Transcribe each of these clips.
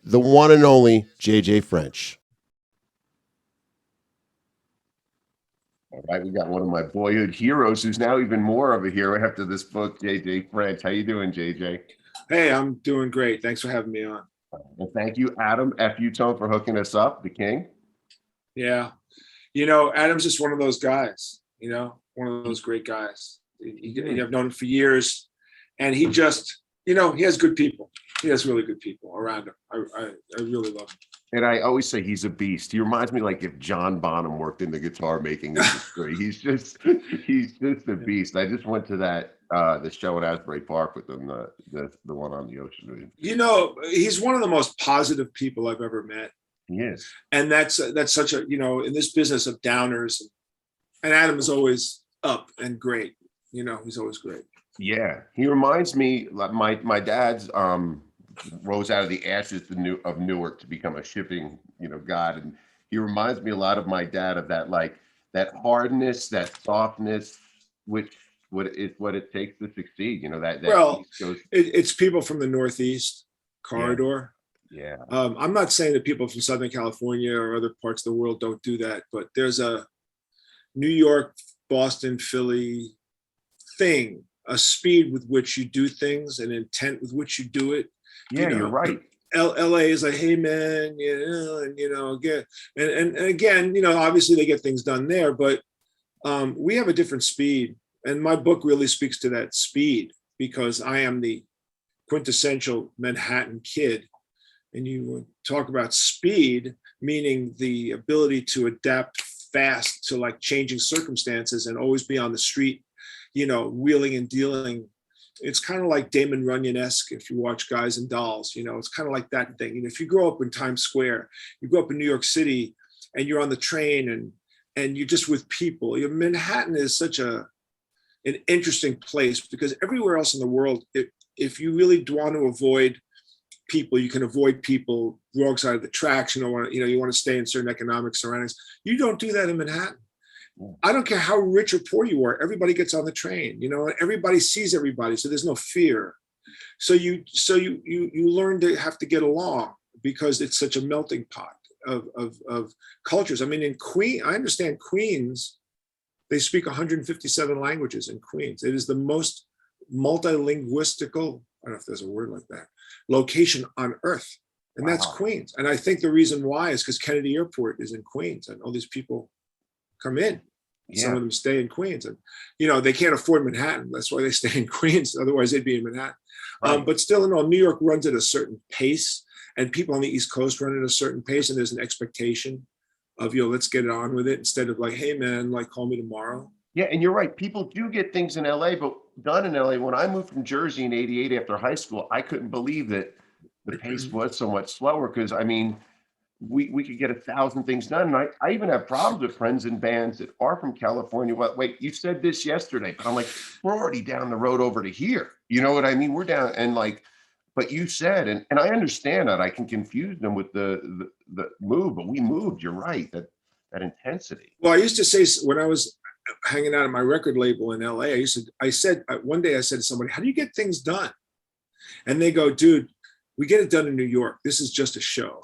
the one and only JJ French. All right, we got one of my boyhood heroes who's now even more of a hero after this book, JJ French. How you doing, JJ? Hey, I'm doing great. Thanks for having me on. Well, thank you, Adam F. Utone, for hooking us up, the king. Yeah. Adam's just one of those guys, one of those great guys. I've known him for years, and he just, he has good people. He has really good people around him. I really love him. And I always say he's a beast. He reminds me like if John Bonham worked in the guitar making industry. He's just a beast. I just went to the show at Asbury Park with him, the one on the ocean. He's one of the most positive people I've ever met. He is. And that's such a, in this business of downers, and Adam is always up and great. He's always great. Yeah. He reminds me, like my dad's rose out of the ashes of Newark to become a shipping, god. And he reminds me a lot of my dad, of that hardness, that softness, which what it takes to succeed. It's people from the Northeast corridor. Yeah. I'm not saying that people from Southern California or other parts of the world don't do that, but there's a New York, Boston, Philly thing, a speed with which you do things, an intent with which you do it. Yeah, you're right. LA is like, hey man, again, and again, obviously they get things done there, but we have a different speed. And my book really speaks to that speed, because I am the quintessential Manhattan kid. And you talk about speed, meaning the ability to adapt fast to like changing circumstances and always be on the street, wheeling and dealing. It's kind of like Damon Runyon-esque if you watch Guys and Dolls. It's kind of like that thing. If you grow up in Times Square, you grow up in New York City, and you're on the train and you're just with people. Manhattan is such an interesting place, because everywhere else in the world, if you really want to avoid people, you can avoid people wrong side of the tracks. You want to stay in certain economic surroundings. You don't do that in Manhattan. I don't care how rich or poor you are. Everybody gets on the train, everybody sees everybody. So there's no fear. So you learn to have to get along, because it's such a melting pot of cultures. I mean, I understand Queens, they speak 157 languages in Queens. It is the most multilinguistical, I don't know if there's a word like that, location on earth. And that's Queens. And I think the reason why is because Kennedy Airport is in Queens, and all these people come in. Yeah. Some of them stay in Queens, and they can't afford Manhattan. That's why they stay in Queens. Otherwise, they'd be in Manhattan. Right. But still, in all, New York runs at a certain pace, and people on the East Coast run at a certain pace, and there's an expectation of let's get it on with it, instead of like, hey man, like call me tomorrow. Yeah, and you're right. People do get things in LA, but done in LA. When I moved from Jersey in '88 after high school, I couldn't believe that the pace was so much slower, because I mean, we could get 1,000 things done. And I even have problems with friends in bands that are from California. Wait, you said this yesterday, but I'm like, we're already down the road over to here. You know what I mean? We're down, and like, but you said, and I understand that I can confuse them with the move, but we moved. You're right, that intensity. Well, I used to say, when I was hanging out at my record label in LA, one day I said to somebody, how do you get things done? And they go, dude, we get it done in New York. This is just a show.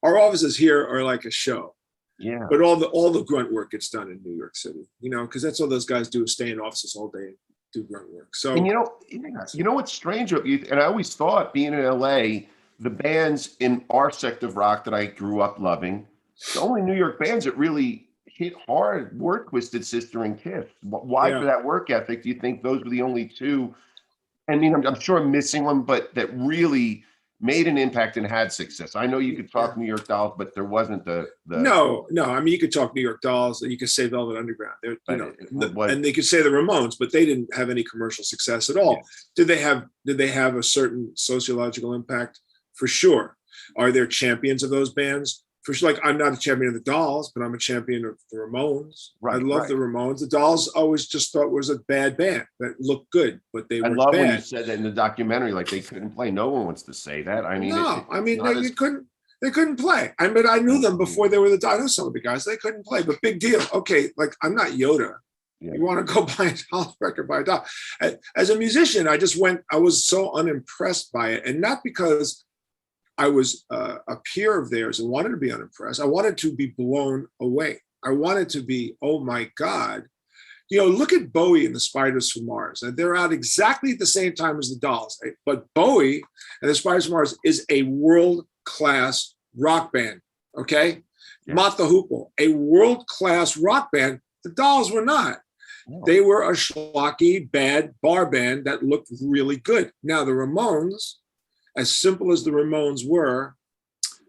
Our offices here are like a show. Yeah. But all the grunt work gets done in New York City, because that's all those guys do, is stay in offices all day and do grunt work. So, and what's strange, and I always thought, being in LA, the bands in our sect of rock that I grew up loving, the only New York bands that really hit hard were Twisted Sister and Kiss. Why, for that work ethic, do you think those were the only two? I mean, I'm sure I'm missing one, but that really made an impact and had success. I know you could talk New York Dolls, but there wasn't the. No. I mean, you could talk New York Dolls, and you could say Velvet Underground. And they could say the Ramones, but they didn't have any commercial success at all. Yeah. Did they have a certain sociological impact? For sure. Are there champions of those bands? For sure, like, I'm not a champion of the Dolls, but I'm a champion of the Ramones. Right, I love the Ramones. The Dolls always just thought was a bad band that looked good, but they were bad. I love when you said that in the documentary, like they couldn't play. No one wants to say that. I mean, they couldn't play. I mean, I knew them before they were the Dolls. I knew some of the guys. They couldn't play, but big deal. Okay, like, I'm not Yoda. Yeah. You want to go buy a Dolls record, buy a Doll. As a musician, I was so unimpressed by it, and not because I was a peer of theirs and wanted to be unimpressed. I wanted to be blown away. I wanted to be, oh my God. You know, look at Bowie and the Spiders from Mars. And they're out exactly at the same time as the Dolls. But Bowie and the Spiders from Mars is a world-class rock band, okay? Yeah. Mott the Hoople, a world-class rock band. The Dolls were not. No. They were a schlocky, bad bar band that looked really good. Now, the Ramones, as simple as the Ramones were,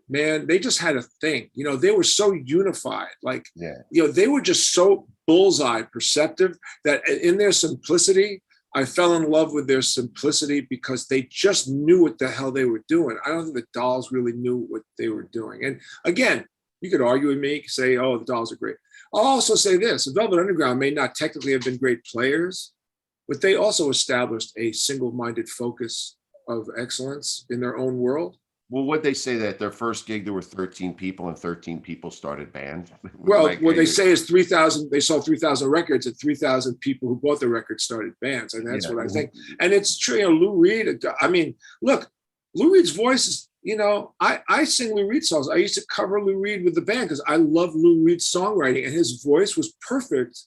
man, they just had a thing. You know, they were so unified. Like, you know, they were just so bullseye perceptive that in their simplicity, I fell in love with their simplicity because they just knew what the hell they were doing. I don't think the Dolls really knew what they were doing. And again, you could argue with me, say, oh, the Dolls are great. I'll also say this, the Velvet Underground may not technically have been great players, but they also established a single-minded focus of excellence in their own world. Well, what they say that their first gig, there were 13 people and 13 people started band. Well, what they say is 3,000, they sold 3,000 records and 3,000 people who bought the records started bands. And that's what I think. And it's true, you know, Lou Reed, I mean, look, Lou Reed's voice is, you know, I sing Lou Reed songs. I used to cover Lou Reed with the band because I love Lou Reed's songwriting and his voice was perfect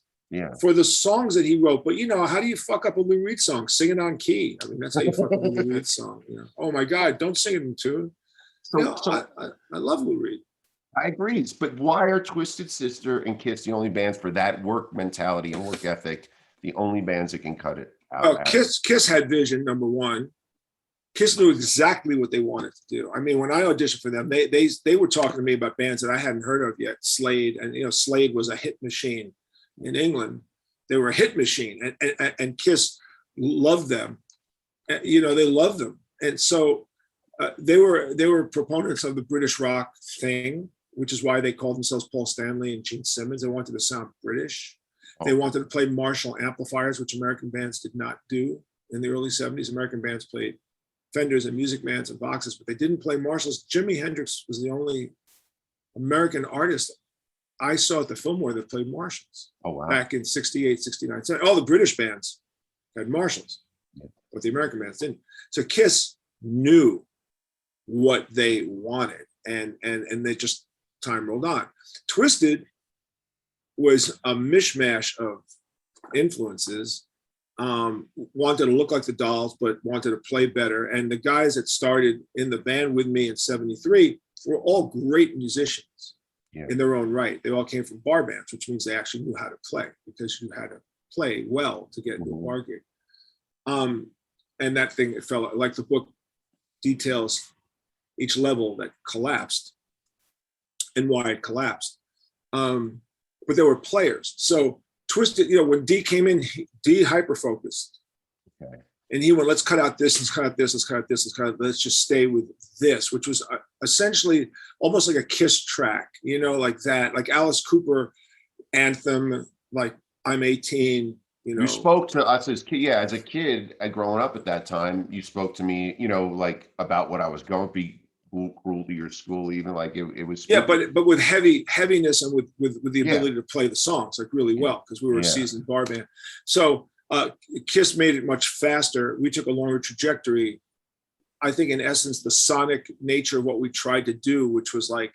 for the songs that he wrote. But, you know, how do you fuck up a Lou Reed song? Sing it on key. I mean, that's how you fuck up a Lou Reed song. You know? Oh, my God, don't sing it in tune. So, you know, I love Lou Reed. I agree. But why are Twisted Sister and Kiss the only bands for that work mentality and work ethic, the only bands that can cut it out? Oh, Kiss had vision, number one. Kiss knew exactly what they wanted to do. I mean, when I auditioned for them, they were talking to me about bands that I hadn't heard of yet. Slade, and you know, Slade was a hit machine in England. They were a hit machine, and Kiss loved them. You know, they loved them, and so they were proponents of the British rock thing, which is why they called themselves Paul Stanley and Gene Simmons. They wanted to sound British. Oh. They wanted to play Marshall amplifiers, which American bands did not do in the early 70s. American bands played Fenders and Music Mans and Voxes, but they didn't play Marshalls. Jimi Hendrix was the only American artist I saw at the Fillmore that played Marshalls. Oh, wow. Back in 68, 69. All the British bands had Marshalls, but the American bands didn't. So Kiss knew what they wanted, and they just, time rolled on. Twisted was a mishmash of influences. Wanted to look like the Dolls, but wanted to play better. And the guys that started in the band with me in 73 were all great musicians in their own right. They all came from bar bands, which means they actually knew how to play, because you had to play well to get into a bar gig. And that thing, it felt like the book details each level that collapsed and why it collapsed. But there were players. So Twisted, you know, when D came in, D hyper-focused. Okay. And he went, let's cut out this, let's cut out this, let's cut out this, let's just stay with this, which was essentially almost like a Kiss track, you know, like that, like Alice Cooper anthem, like I'm 18, you know. You spoke to us as as a kid, growing up at that time, you spoke to me, you know, like about what I was going to be, cruelty or school, even like it was. Yeah, but with heaviness and with the ability to play the songs like really well, because we were a seasoned bar band. So Kiss made it much faster. We took a longer trajectory. I think in essence, the sonic nature of what we tried to do, which was like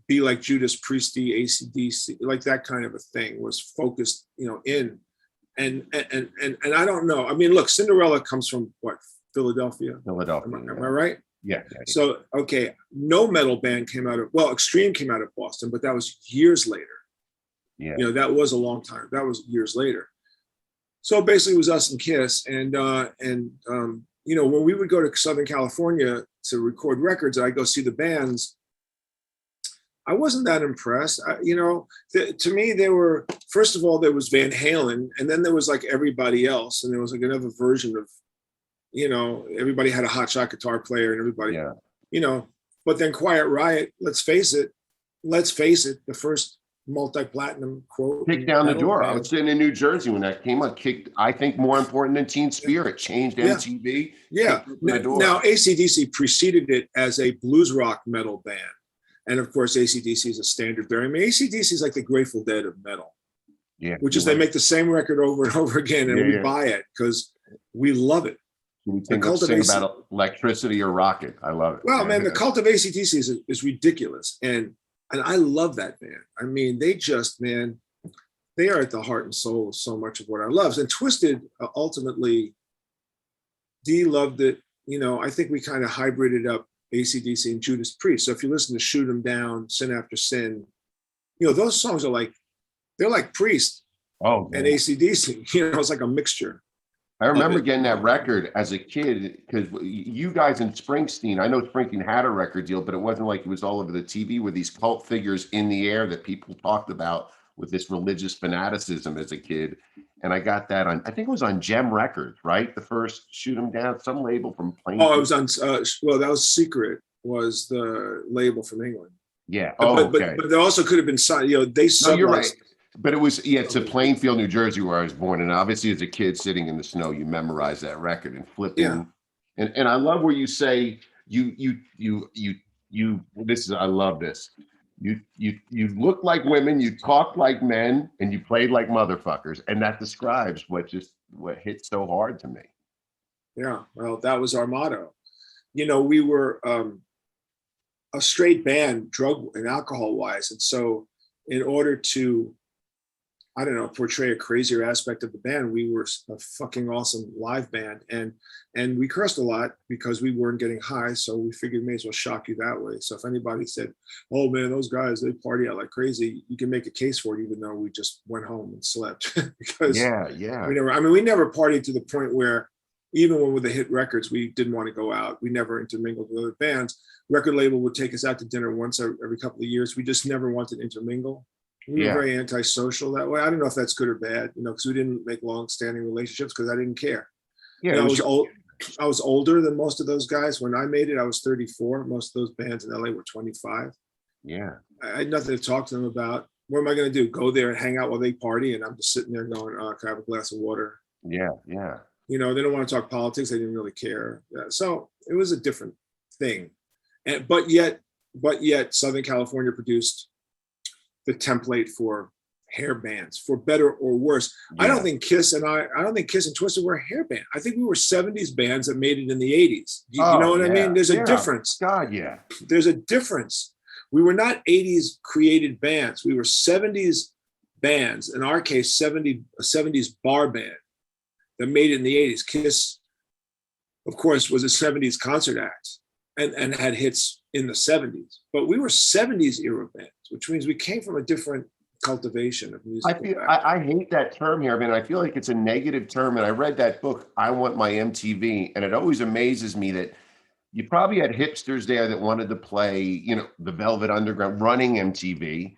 be like Judas Priesty, AC/DC, like that kind of a thing, was focused, you know, in. And I don't know. I mean, look, Cinderella comes from what? Philadelphia. Am I right? Yeah. So, okay, no metal band came out of, well, Extreme came out of Boston, but that was years later. Yeah. You know, that was a long time. That was years later. So basically it was us and Kiss. And you know, when we would go to Southern California to record records, I'd go see the bands. I wasn't that impressed. You know, to me, they were, first of all, there was Van Halen, and then there was like everybody else. And there was like another version of, you know, everybody had a hotshot guitar player and everybody, you know, but then Quiet Riot, let's face it, the first multi-platinum quote. Kicked down the door. I was sitting in New Jersey when that came out. Kicked, I think, more important than Teen Spirit, changed MTV. Yeah. Now, AC/DC preceded it as a blues rock metal band. And of course, AC/DC is a standard bearer. I mean, AC/DC is like the Grateful Dead of metal. Yeah. Which is they make the same record over and over again, and we buy it because we love it. Can we The cult of sing AC about electricity or rocket? I love it. Well, man, Yeah. the cult of ACDC is ridiculous. And I love that band. I mean, they just, man, they are at the heart and soul of so much of what I love. And Twisted, ultimately, Dee loved it. You know, I think we kind of hybrided up AC/DC and Judas Priest. So if you listen to Shoot 'Em Down, Sin After Sin, you know, those songs are like, they're like Priest Oh, and man. AC/DC. You know, it's like a mixture. I remember getting that record as a kid because you guys in Springsteen, I know Springsteen had a record deal, but it wasn't like it was all over the TV with these cult figures in the air that people talked about with this religious fanaticism as a kid. And I got that on, I think it was on Gem Records, right? The first Shoot 'Em Down, some label from Plainfield. Oh, it was on, well, that was Secret, was the label from England. Yeah. Oh, okay. But there also could have been, you know, they No, you're right. sublicensed. But it was, yeah, to Plainfield, New Jersey, where I was born. And obviously, as a kid sitting in the snow, you memorize that record and flipping. Yeah. And I love where you say this is, I love this. You look like women, you talk like men, and you played like motherfuckers. And that describes what hit so hard to me. Yeah, well, that was our motto. You know, we were a straight band, drug and alcohol wise. And so in order to, I don't know, portray a crazier aspect of the band, we were a fucking awesome live band. And we cursed a lot because we weren't getting high. So we figured may as well shock you that way. So if anybody said, oh man, those guys, they party out like crazy, you can make a case for it, even though we just went home and slept. Because we never partied to the point where, even when with the hit records, we didn't want to go out. We never intermingled with other bands. Record label would take us out to dinner once every couple of years. We just never wanted to intermingle. We were very antisocial that way. I don't know if that's good or bad, you know, because we didn't make long-standing relationships because I didn't care. Yeah, you know, I was older than most of those guys. When I made it, I was 34. Most of those bands in LA were 25. Yeah. I had nothing to talk to them about. What am I going to do? Go there and hang out while they party? And I'm just sitting there going, oh, can I have a glass of water? Yeah, yeah. You know, they don't want to talk politics. They didn't really care. So it was a different thing. But yet Southern California produced the template for hair bands, for better or worse. Yeah. I don't think Kiss and Twisted were a hair band. I think we were 70s bands that made it in the 80s. You know what I mean? There's a difference. God, yeah. There's a difference. We were not 80s created bands. We were 70s bands. In our case, 70s bar band that made it in the 80s. Kiss, of course, was a 70s concert act and had hits in the 70s. But we were 70s era bands, which means we came from a different cultivation of music. I hate that term here. I mean, I feel like it's a negative term. And I read that book, I Want My MTV, and it always amazes me that you probably had hipsters there that wanted to play, you know, the Velvet Underground running MTV,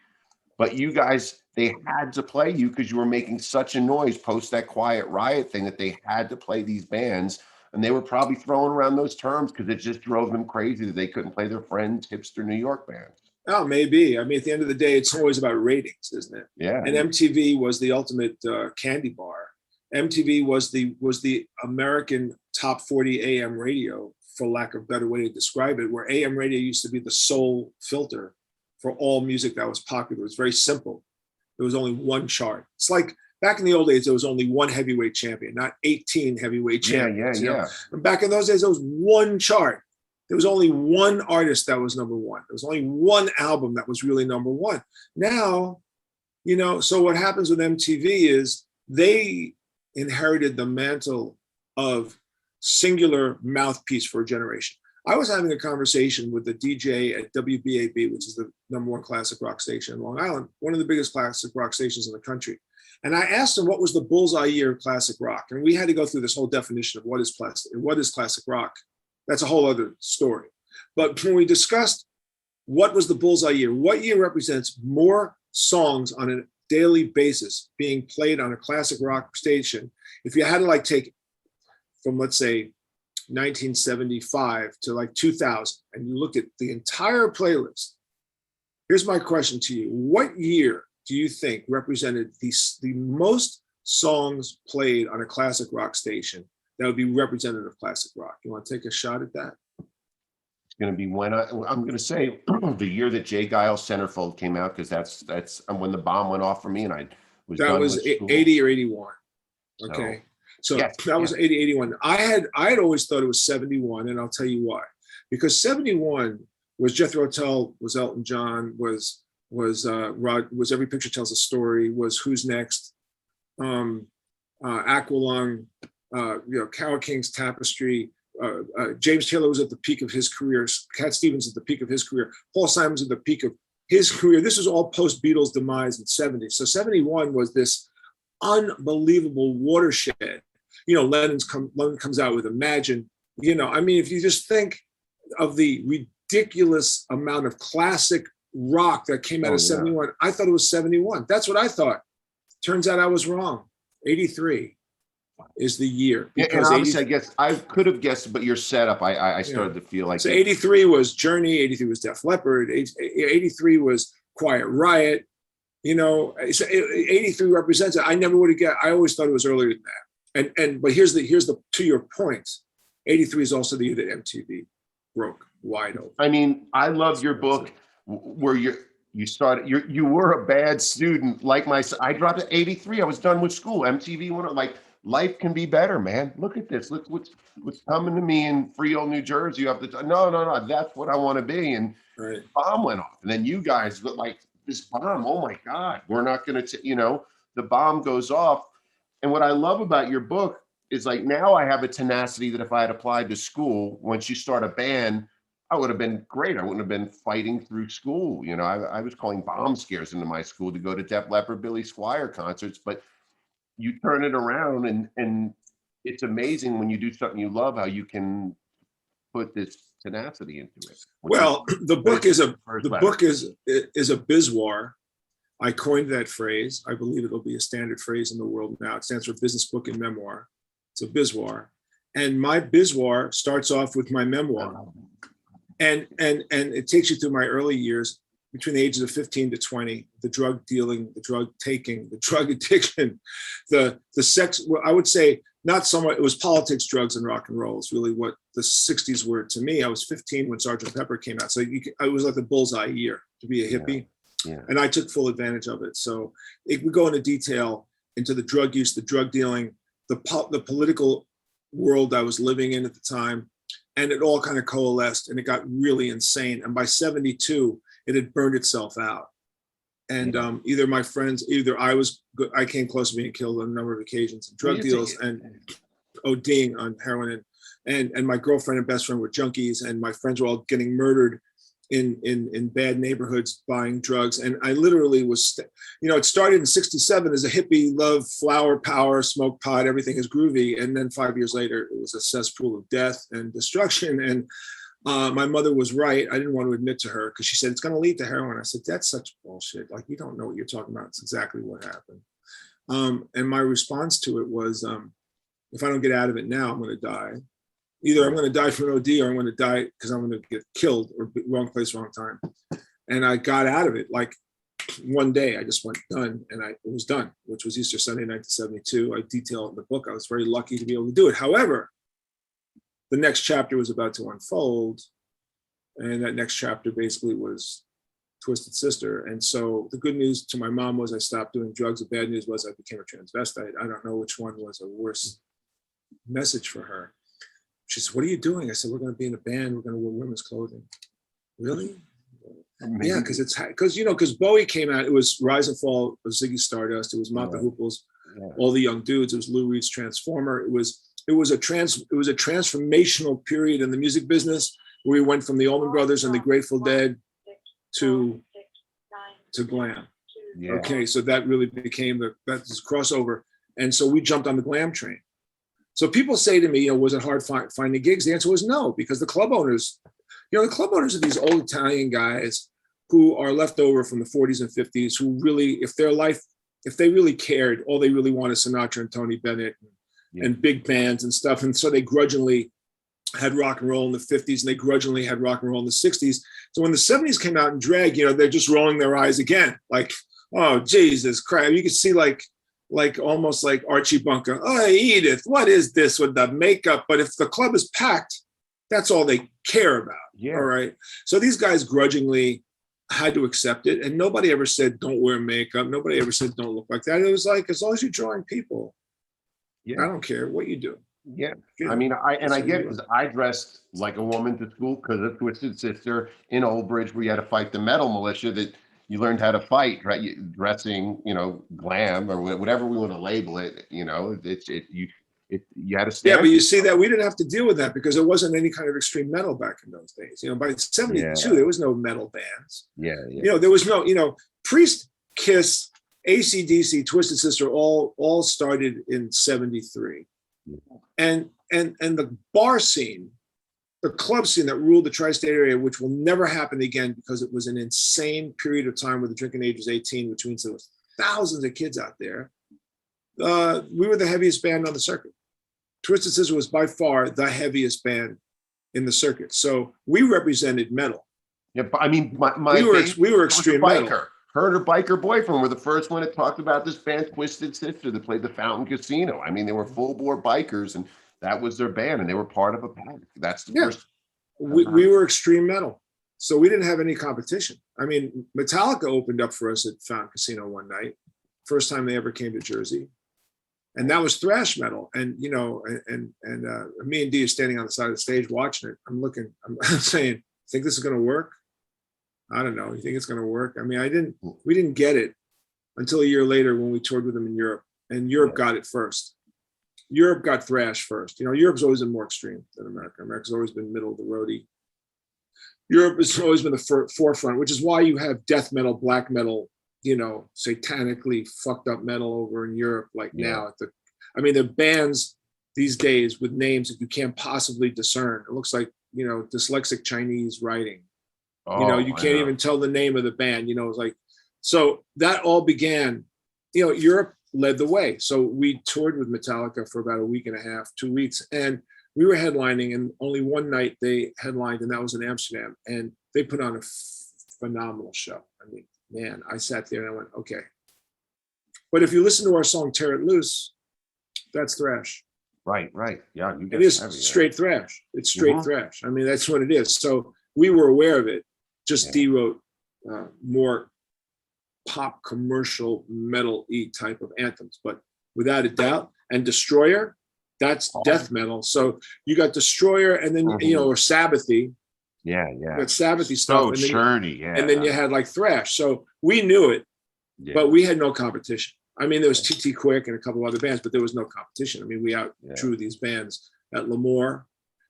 but you guys, they had to play you because you were making such a noise post that Quiet Riot thing that they had to play these bands. And they were probably throwing around those terms because it just drove them crazy that they couldn't play their friends' hipster New York bands. Oh, maybe. I mean, at the end of the day, it's always about ratings, isn't it? Yeah. And MTV was the ultimate candy bar. MTV was the American top 40 AM radio, for lack of a better way to describe it, where AM radio used to be the sole filter for all music that was popular. It was very simple. There was only one chart. It's like back in the old days, there was only one heavyweight champion, not 18 heavyweight champions. Yeah. And back in those days, there was one chart. There was only one artist that was number one. There was only one album that was really number one. Now, you know, so what happens with MTV is they inherited the mantle of singular mouthpiece for a generation. I was having a conversation with the DJ at WBAB, which is the number one classic rock station in Long Island, one of the biggest classic rock stations in the country. And I asked him what was the bullseye year of classic rock. And we had to go through this whole definition of what is classic rock. That's a whole other story. But when we discussed what was the bullseye year, what year represents more songs on a daily basis being played on a classic rock station, if you had to like take from, let's say, 1975 to like 2000, and you looked at the entire playlist, here's my question to you. What year do you think represented the most songs played on a classic rock station that would be representative of classic rock? You want to take a shot at that? It's going to be when I'm going to say the year that Jay Giles Centerfold came out, because that's when the bomb went off for me, and I was. That was 80 or 81. Okay. So Yes, that was 80, 81. I had always thought it was 71, and I'll tell you why. Because 71 was Jethro Tull, was Elton John, was Every Picture Tells a Story, was Who's Next, Aqualung, Carole King's Tapestry. James Taylor was at the peak of his career. Cat Stevens at the peak of his career. Paul Simon's at the peak of his career. This was all post Beatles demise in 70. So 71 was this unbelievable watershed. Lennon comes out with Imagine. If you just think of the ridiculous amount of classic rock that came out of 71, I thought it was 71. That's what I thought. Turns out I was wrong. 83 is the year. Yeah, and obviously, I guess I could have guessed, but your setup, I started to feel like. So 83 was Journey, 83 was Def Leppard, 83 was Quiet Riot. So 83 represents it. I never would have guessed. I always thought it was earlier than that. But here's the to your point, 83 is also the year that MTV broke wide open. I mean, I love your book where you started. You were a bad student, like myself. I dropped at 83. I was done with school. MTV went like. Life can be better, man. Look at this. Look what's coming to me in Freehold, New Jersey. You have to no. That's what I want to be. And right. The bomb went off, and then you guys look like this bomb. Oh my God, we're not going to. The bomb goes off. And what I love about your book is like now I have a tenacity that if I had applied to school, once you start a band, I would have been great. I wouldn't have been fighting through school. I was calling bomb scares into my school to go to Def Leppard, Billy Squier concerts, but you turn it around and it's amazing when you do something you love, how you can put this tenacity into it. Well, the book is a bizwar. I coined that phrase. I believe it'll be a standard phrase in the world now. It stands for business book and memoir. It's a bizwar. And my bizwar starts off with my memoir. And it takes you through my early years, between the ages of 15 to 20, the drug dealing, the drug taking, the drug addiction, the sex. Well, I would say not somewhat, it was politics, drugs, and rock and roll. It's really what the 60s were to me. I was 15 when Sgt. Pepper came out. So I was like the bullseye year to be a hippie. Yeah. And I took full advantage of it. So we go into detail into the drug use, the drug dealing, the political world I was living in at the time. And it all kind of coalesced and it got really insane. And by 72, it had burned itself out. And either my friends, I came close to being killed on a number of occasions, drug deals and ODing on heroin. And my girlfriend and best friend were junkies, and my friends were all getting murdered in bad neighborhoods buying drugs. And I literally was, it started in 67 as a hippie, love, flower power, smoke pot, everything is groovy. And then 5 years later, it was a cesspool of death and destruction. And my mother was right. I didn't want to admit to her because she said, it's going to lead to heroin. I said, that's such bullshit. Like, you don't know what you're talking about. It's exactly what happened. And my response to it was, if I don't get out of it now, I'm going to die. Either I'm going to die from an OD or I'm going to die because I'm going to get killed or wrong place, wrong time. And I got out of it like one day. I just went done, and it was done, which was Easter Sunday, 1972. I detail it in the book. I was very lucky to be able to do it. However, the next chapter was about to unfold, and that next chapter basically was Twisted Sister. And so the good news to my mom was I stopped doing drugs. The bad news was I became a transvestite. I don't know which one was a worse message for her. She said, what are you doing? I said, we're going to be in a band. We're going to wear women's clothing. Really? Yeah, because Bowie came out. It was Rise and Fall of Ziggy Stardust. It was Mott the Hooples, all the young dudes. It was Lou Reed's Transformer. It was a transformational period in the music business where we went from the Allman Brothers and the Grateful Dead to glam. Yeah. Okay, so that really became that's crossover. And so we jumped on the glam train. So people say to me, was it hard finding gigs? The answer was no, because the club owners are these old Italian guys who are left over from the 40s and 50s, who really, if they really cared, all they really want is Sinatra and Tony Bennett and big bands and stuff. And so they grudgingly had rock and roll in the 50s, and they grudgingly had rock and roll in the 60s. So when the 70s came out in drag, they're just rolling their eyes again, like, oh, Jesus Christ. You could see like almost like Archie Bunker. Oh, Edith, what is this with the makeup? But if the club is packed, that's all they care about. Yeah. All right. So these guys grudgingly had to accept it. And nobody ever said, don't wear makeup. Nobody ever said, don't look like that. It was like, as long as you're drawing people, Yeah. I don't care what you do. Yeah. You I know, mean, I that's who get you it are. because I dressed like a woman to school because of Twisted Sister in Old Bridge, where you had to fight the metal militia that you learned how to fight, right? Dressing, glam or whatever we want to label it, you had to Yeah, but stand. you see that we didn't have to deal with that because there wasn't any kind of extreme metal back in those days. By 72, Yeah. there was no metal bands. Yeah. Yeah. There was no, Priest, Kiss, AC/DC, Twisted Sister all started in 73. And the bar scene, the club scene that ruled the tri-state area, which will never happen again because it was an insane period of time where the drinking age was 18, which means there was thousands of kids out there. We were the heaviest band on the circuit. Twisted Sister was by far the heaviest band in the circuit. So we represented metal. Yeah, but I mean, my We were baby we were was a extreme metal. biker. Her and her biker boyfriend were the first one that talked about this band, Twisted Sister, that played the Fountain Casino. I mean, they were full bore bikers, and that was their band, and they were part of a band. That's the Yeah, first. we were extreme metal. So we didn't have any competition. I mean, Metallica opened up for us at Fountain Casino one night, first time they ever came to Jersey. And that was thrash metal. And, me and Dee are standing on the side of the stage watching it. I'm saying, think this is going to work? I don't know. You think it's going to work? I mean, we didn't get it until a year later when we toured with them in Europe, and Europe got it first. Europe got thrash first. Europe's always been more extreme than America. America's always been middle of the roadie. Europe has always been the forefront, which is why you have death metal, black metal, satanically fucked up metal over in Europe now. The bands these days with names that you can't possibly discern. It looks like, dyslexic Chinese writing. You can't even tell the name of the band, it's like, so that all began, Europe led the way. So we toured with Metallica for about a week and a half, 2 weeks, and we were headlining, and only one night they headlined, and that was in Amsterdam, and they put on a phenomenal show. I mean, man, I sat there and I went, okay. But if you listen to our song "Tear It Loose," that's thrash. Right. Yeah, it is straight thrash. It's straight thrash. I mean, that's what it is. So we were aware of it. Just Dee wrote more pop commercial metal-y type of anthems, but without a doubt. And Destroyer, that's death metal. So you got Destroyer, and then or Sabbathy. Yeah. That Sabbathy stuff. So churny, yeah. And then you had like thrash. So we knew it, but we had no competition. I mean, there was TT Quick and a couple of other bands, but there was no competition. I mean, we outdrew these bands at Lemoore.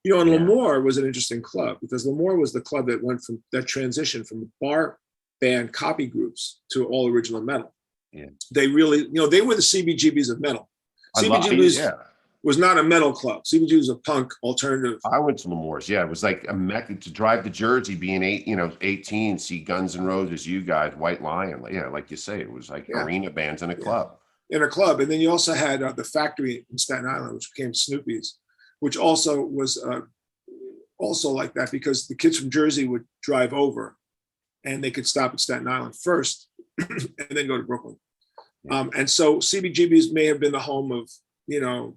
And Lemoore was an interesting club because Lemoore was the club that went from that transition from the bar band copy groups to all original metal. Yeah. They really, they were the CBGBs of metal. CBGBs was not a metal club. CBGB was a punk alternative. I went to Lemoore's. Yeah, it was like a mecca to drive to Jersey, being 18, see Guns N' Roses, you guys, White Lion. Yeah, like you say, it was like arena bands in a club. In a club, and then you also had the Factory in Staten Island, which became Snoopy's, which also was also like that because the kids from Jersey would drive over, and they could stop at Staten Island first, and then go to Brooklyn. Yeah. And so CBGB's may have been the home of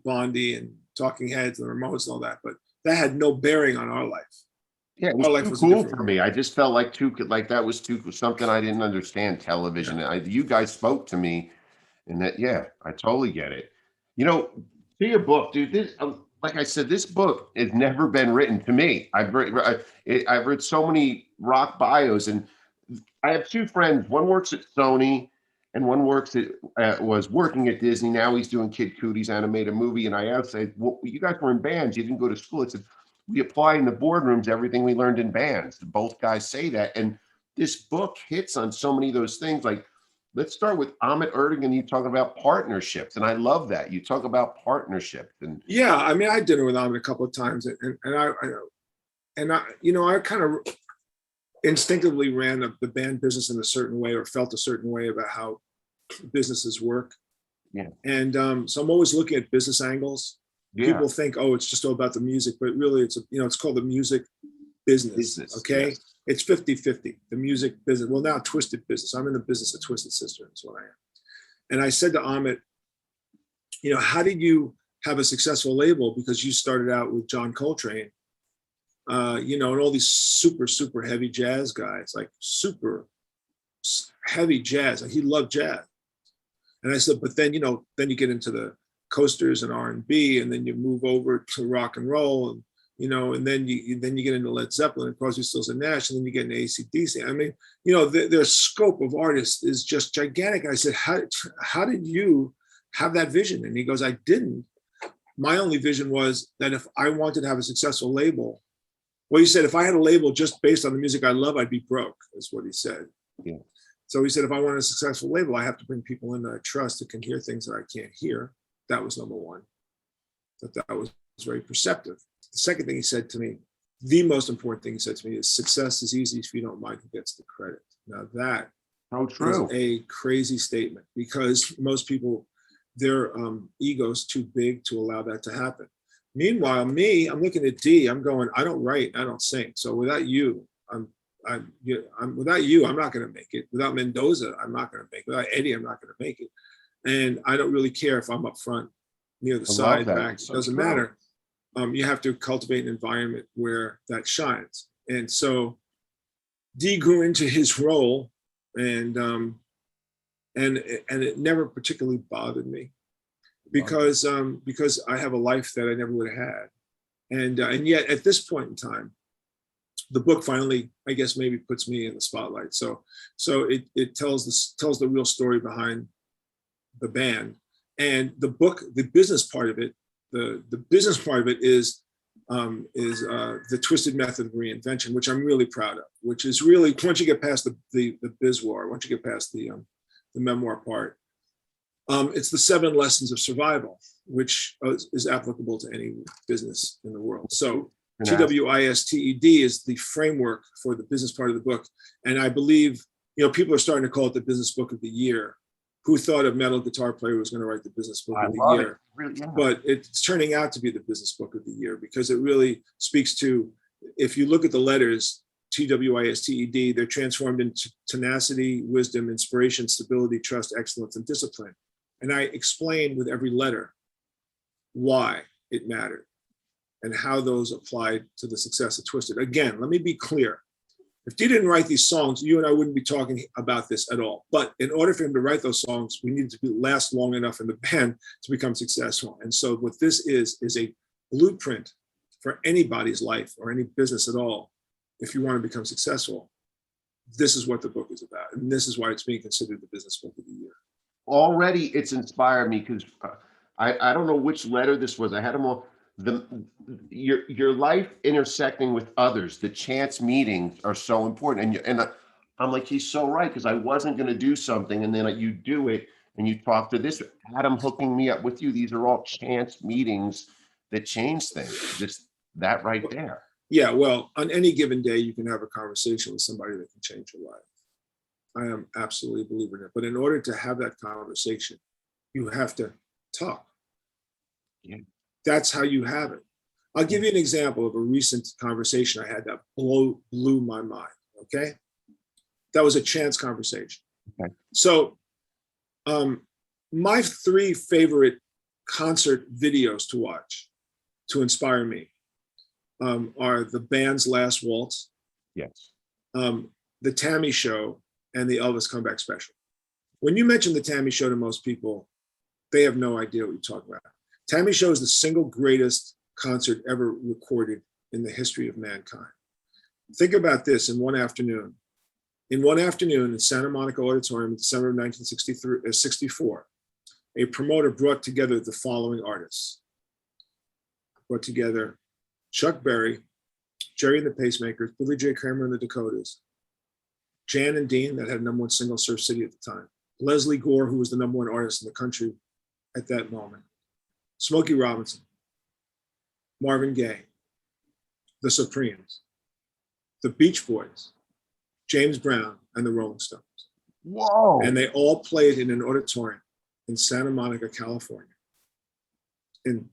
Blondie and Talking Heads and the Ramones and all that, but that had no bearing on our life. Yeah, it was too cool for me. I just felt like that was too something I didn't understand television. Yeah. You guys spoke to me, and that I totally get it. To your book, dude. This, like I said, this book has never been written to me. I've read so many rock bios, and I have two friends. One works at Sony. And one was working at Disney. Now he's doing Kid Cootie's animated movie. And I asked, well, you guys were in bands. You didn't go to school. I said, we apply in the boardrooms everything we learned in bands. Both guys say that. And this book hits on so many of those things. Like, let's start with Ahmet Ertegun. You talk about partnerships. And I love that. You talk about partnerships. And I mean, I had dinner with Ahmet a couple of times. And I kind of instinctively ran the band business in a certain way or felt a certain way about how businesses work. Yeah. And so I'm always looking at business angles. Yeah. People think, it's just all about the music, but really it's called the music business. Okay. Yes. It's 50-50, the music business. Well, now Twisted business. I'm in the business of Twisted Sister. That's what I am. And I said to Ahmet, how did you have a successful label? Because you started out with John Coltrane, and all these super, super heavy jazz guys, like super heavy jazz. Like he loved jazz. And I said, but then, then you get into the coasters and R&B, and then you move over to rock and roll, and and then you get into Led Zeppelin, and Crosby, Stills and Nash, and then you get into AC/DC. I mean, their scope of artists is just gigantic. I said, how did you have that vision? And he goes, I didn't. My only vision was that if I wanted to have a successful label, well, he said, if I had a label just based on the music I love, I'd be broke, is what he said. Yeah. So he said, if I want a successful label, I have to bring people in that I trust that can hear things that I can't hear. That was number one. That was very perceptive. The second thing he said to me, the most important thing he said to me, is success is easy if you don't mind who gets the credit. Now that is a crazy statement, because most people, their ego's too big to allow that to happen. Meanwhile, me, I'm looking at D, I'm going, I don't write, I don't sing. So without you, I'm without you, I'm not going to make it. Without Mendoza, I'm not going to make it. Without Eddie, I'm not going to make it. And I don't really care if I'm up front, near the side, back, it doesn't matter. You have to cultivate an environment where that shines. And so D grew into his role, and it never particularly bothered me, because I have a life that I never would have had. And yet at this point in time, the book finally, I guess, maybe puts me in the spotlight. So it tells the real story behind the band. And the book, the business part of it, the business part of it is the twisted method of reinvention, which I'm really proud of, which is really, once you get past the biz war, once you get past the memoir part, it's the 7 lessons of survival, which is applicable to any business in the world. So TWISTED is the framework for the business part of the book. And I believe, people are starting to call it the business book of the year. Who thought a metal guitar player was going to write the business book of the year? Really, yeah. But it's turning out to be the business book of the year, because it really speaks to, if you look at the letters, TWISTED, they're transformed into tenacity, wisdom, inspiration, stability, trust, excellence, and discipline. And I explain with every letter why it mattered and how those applied to the success of Twisted. Again, let me be clear. If he didn't write these songs, you and I wouldn't be talking about this at all. But in order for him to write those songs, we needed to last long enough in the band to become successful. And so what this is a blueprint for anybody's life or any business at all. If you want to become successful, this is what the book is about. And this is why it's being considered the business book of the year. Already it's inspired me, because I don't know which letter this was. I had them all. Your life intersecting with others, the chance meetings are so important. And I'm like, he's so right, because I wasn't going to do something, and then you do it, and you talk to this Adam hooking me up with you. These are all chance meetings that change things. Just that right there. Yeah, well, on any given day, you can have a conversation with somebody that can change your life. I am absolutely a believer in it. But in order to have that conversation, you have to talk. Yeah. That's how you have it. I'll give you an example of a recent conversation I had that blew my mind, okay? That was a chance conversation. Okay. So my 3 favorite concert videos to watch to inspire me are the band's Last Waltz, Yes, the Tammy Show, and the Elvis Comeback Special. When you mention the Tammy Show to most people, they have no idea what you're talking about. Tammy Show is the single greatest concert ever recorded in the history of mankind. Think about this. In one afternoon in Santa Monica Auditorium in December of 1964, a promoter brought together the following artists. Brought together Chuck Berry, Jerry and the Pacemakers, Billy J. Kramer and the Dakotas, Jan and Dean, that had #1 single, Surf City at the time, Leslie Gore, who was the #1 artist in the country at that moment, Smokey Robinson, Marvin Gaye, the Supremes, the Beach Boys, James Brown, and the Rolling Stones. whoa. And they all played in an auditorium in Santa Monica, California in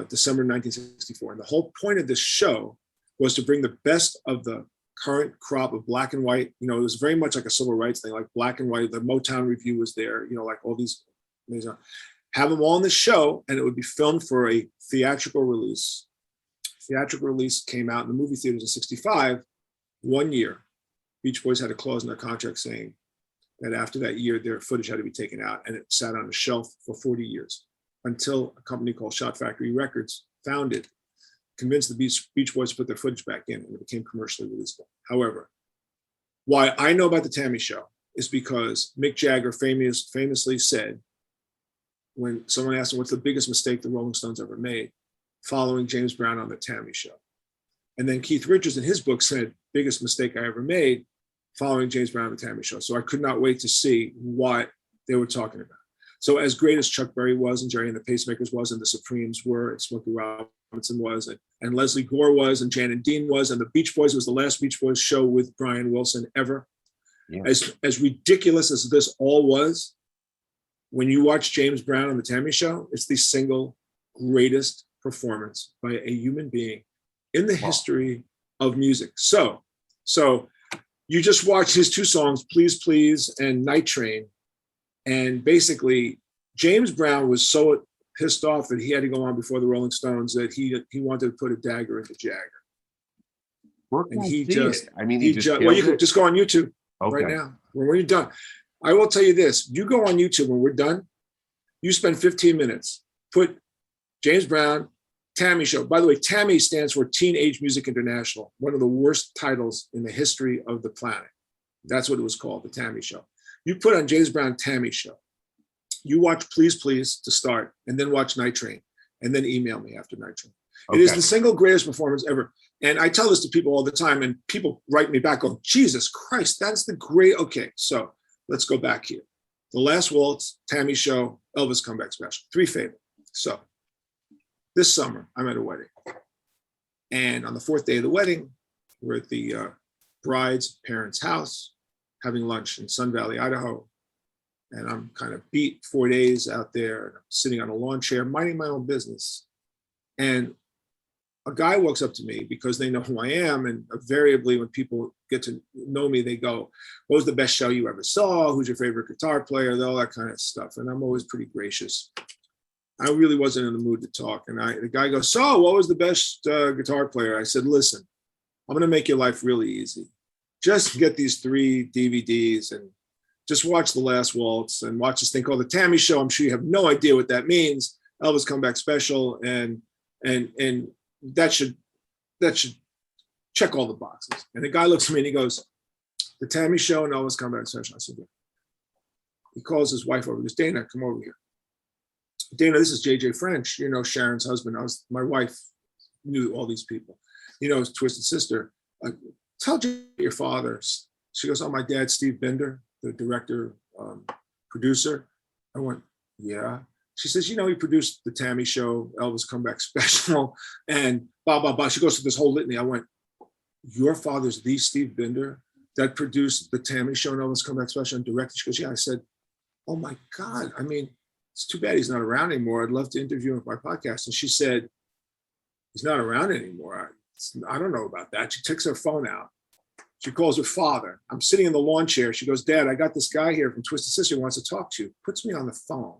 December 1964. And the whole point of this show was to bring the best of the current crop of black and white. It was very much like a civil rights thing, like black and white. The Motown Review was there, like all these, have them all in the show, and it would be filmed for a theatrical release. Theatrical release came out in the movie theaters in 65, 1 year. Beach Boys had a clause in their contract saying that after that year, their footage had to be taken out, and it sat on a shelf for 40 years. until a company called Shot Factory Records founded, convinced the Beach Boys to put their footage back in, and it became commercially releasable. However, why I know about the Tammy Show is because Mick Jagger famously said, when someone asked him what's the biggest mistake the Rolling Stones ever made, following James Brown on the Tammy Show. And then Keith Richards in his book said, biggest mistake I ever made, following James Brown on the Tammy Show. So I could not wait to see what they were talking about. So as great as Chuck Berry was, and Jerry and the Pacemakers was, and the Supremes were, and Smokey Robinson was, and Leslie Gore was, and Jan and Dean was, and the Beach Boys was the last Beach Boys show with Brian Wilson ever. Yeah. As ridiculous as this all was, when you watch James Brown on the Tammy Show, it's the single greatest performance by a human being in the history of music. So you just watch his two songs, Please Please and Night Train. And basically, James Brown was so pissed off that he had to go on before the Rolling Stones that he wanted to put a dagger into Jagger. And he just, well, you can just go on YouTube right now. When you're done, I will tell you this: you go on YouTube when we're done, you spend 15 minutes, put James Brown, Tammy Show. By the way, Tammy stands for Teenage Music International, one of the worst titles in the history of the planet. That's what it was called, the Tammy Show. You put on James Brown Tammy Show. You watch Please Please to start, and then watch Night Train, and then email me after Night Train. Okay. It is the single greatest performance ever. And I tell this to people all the time, and people write me back, going, Jesus Christ, that's the great. Okay, so let's go back here. The Last Waltz, Tammy Show, Elvis Comeback Special. 3 favorite. So this summer, I'm at a wedding. And on the 4th day of the wedding, we're at the bride's parents' house, having lunch in Sun Valley, Idaho. And I'm kind of beat 4 days out there, and I'm sitting on a lawn chair, minding my own business. And a guy walks up to me because they know who I am. And invariably, when people get to know me, they go, what was the best show you ever saw? Who's your favorite guitar player? All that kind of stuff. And I'm always pretty gracious. I really wasn't in the mood to talk. And the guy goes, so what was the best guitar player? I said, listen, I'm going to make your life really easy. Just get these 3 DVDs and just watch The Last Waltz and watch this thing called The Tammy Show. I'm sure you have no idea what that means. Elvis Comeback Special. And that should check all the boxes. And the guy looks at me and he goes, The Tammy Show and Elvis Comeback Special. I said, yeah. He calls his wife over. He goes, Dana, come over here. Dana, this is JJ French, Sharon's husband. My wife knew all these people, his twisted sister. Tell your father. She goes, oh, my dad, Steve Binder, the director, producer. I went, yeah. She says, he produced The Tammy Show, Elvis Comeback Special, and blah, blah, blah. She goes through this whole litany. I went, your father's the Steve Binder that produced The Tammy Show and Elvis Comeback Special and directed? She goes, yeah. I said, oh my God. I mean, it's too bad he's not around anymore. I'd love to interview him for my podcast. And she said, he's not around anymore. I don't know about that. She takes her phone out. She calls her father. I'm sitting in the lawn chair. She goes, Dad, I got this guy here from Twisted Sister who wants to talk to you. Puts me on the phone.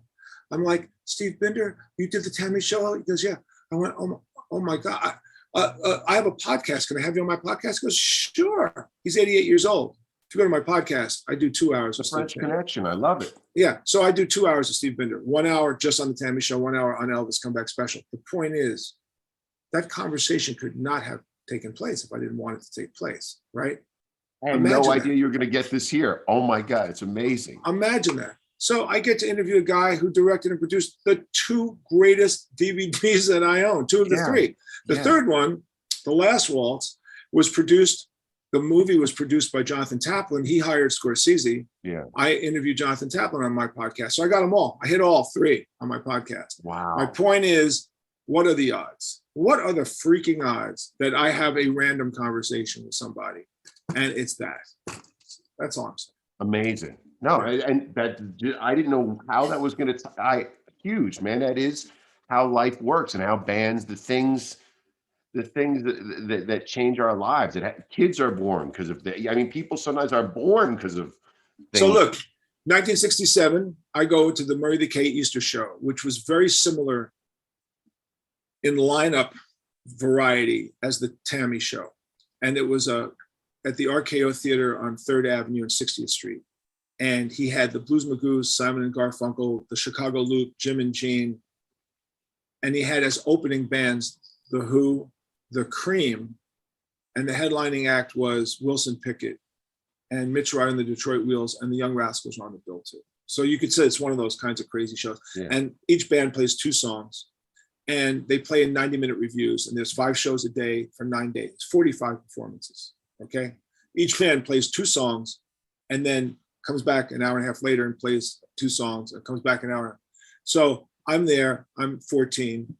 I'm like, Steve Binder, you did The Tammy Show? He goes, yeah. I went, oh my God. I have a podcast. Can I have you on my podcast? He goes, sure. He's 88 years old. If you go to my podcast, I do 2 hours. The French Connection. I love it. Yeah. So I do 2 hours of Steve Binder, 1 hour just on The Tammy Show, 1 hour on Elvis Comeback Special. The point is, that conversation could not have taken place if I didn't want it to take place, right? I had no idea you were going to get this here. Oh my God, it's amazing. Imagine that. So I get to interview a guy who directed and produced the 2 greatest DVDs that I own, 2 of the 3. The third one, The Last Waltz, was produced. The movie was produced by Jonathan Taplin. He hired Scorsese. Yeah. I interviewed Jonathan Taplin on my podcast. So I got them all. I hit all 3 on my podcast. Wow. My point is, what are the odds? What are the freaking odds that I have a random conversation with somebody? And it's that. That's all I'm saying. Amazing. No, and that I didn't know how that was going to huge, man. That is how life works and how bands, the things that change our lives. Kids are born because of that. People sometimes are born because of things. So look, 1967, I go to the Murray the K Easter show, which was very similar in lineup variety as the Tammy Show. And it was at the RKO Theater on 3rd Avenue and 60th Street. And he had the Blues Magoos, Simon and Garfunkel, the Chicago Loop, Jim and Jean, and he had as opening bands The Who, The Cream, and the headlining act was Wilson Pickett and Mitch Wright and the Detroit Wheels, and the Young Rascals were on the bill too. So you could say it's one of those kinds of crazy shows. Yeah. And each band plays 2 songs, and they play in 90-minute reviews, and there's 5 shows a day for 9 days, 45 performances, okay? Each band plays 2 songs and then comes back an hour and a half later and plays 2 songs and comes back an hour. So I'm there, I'm 14,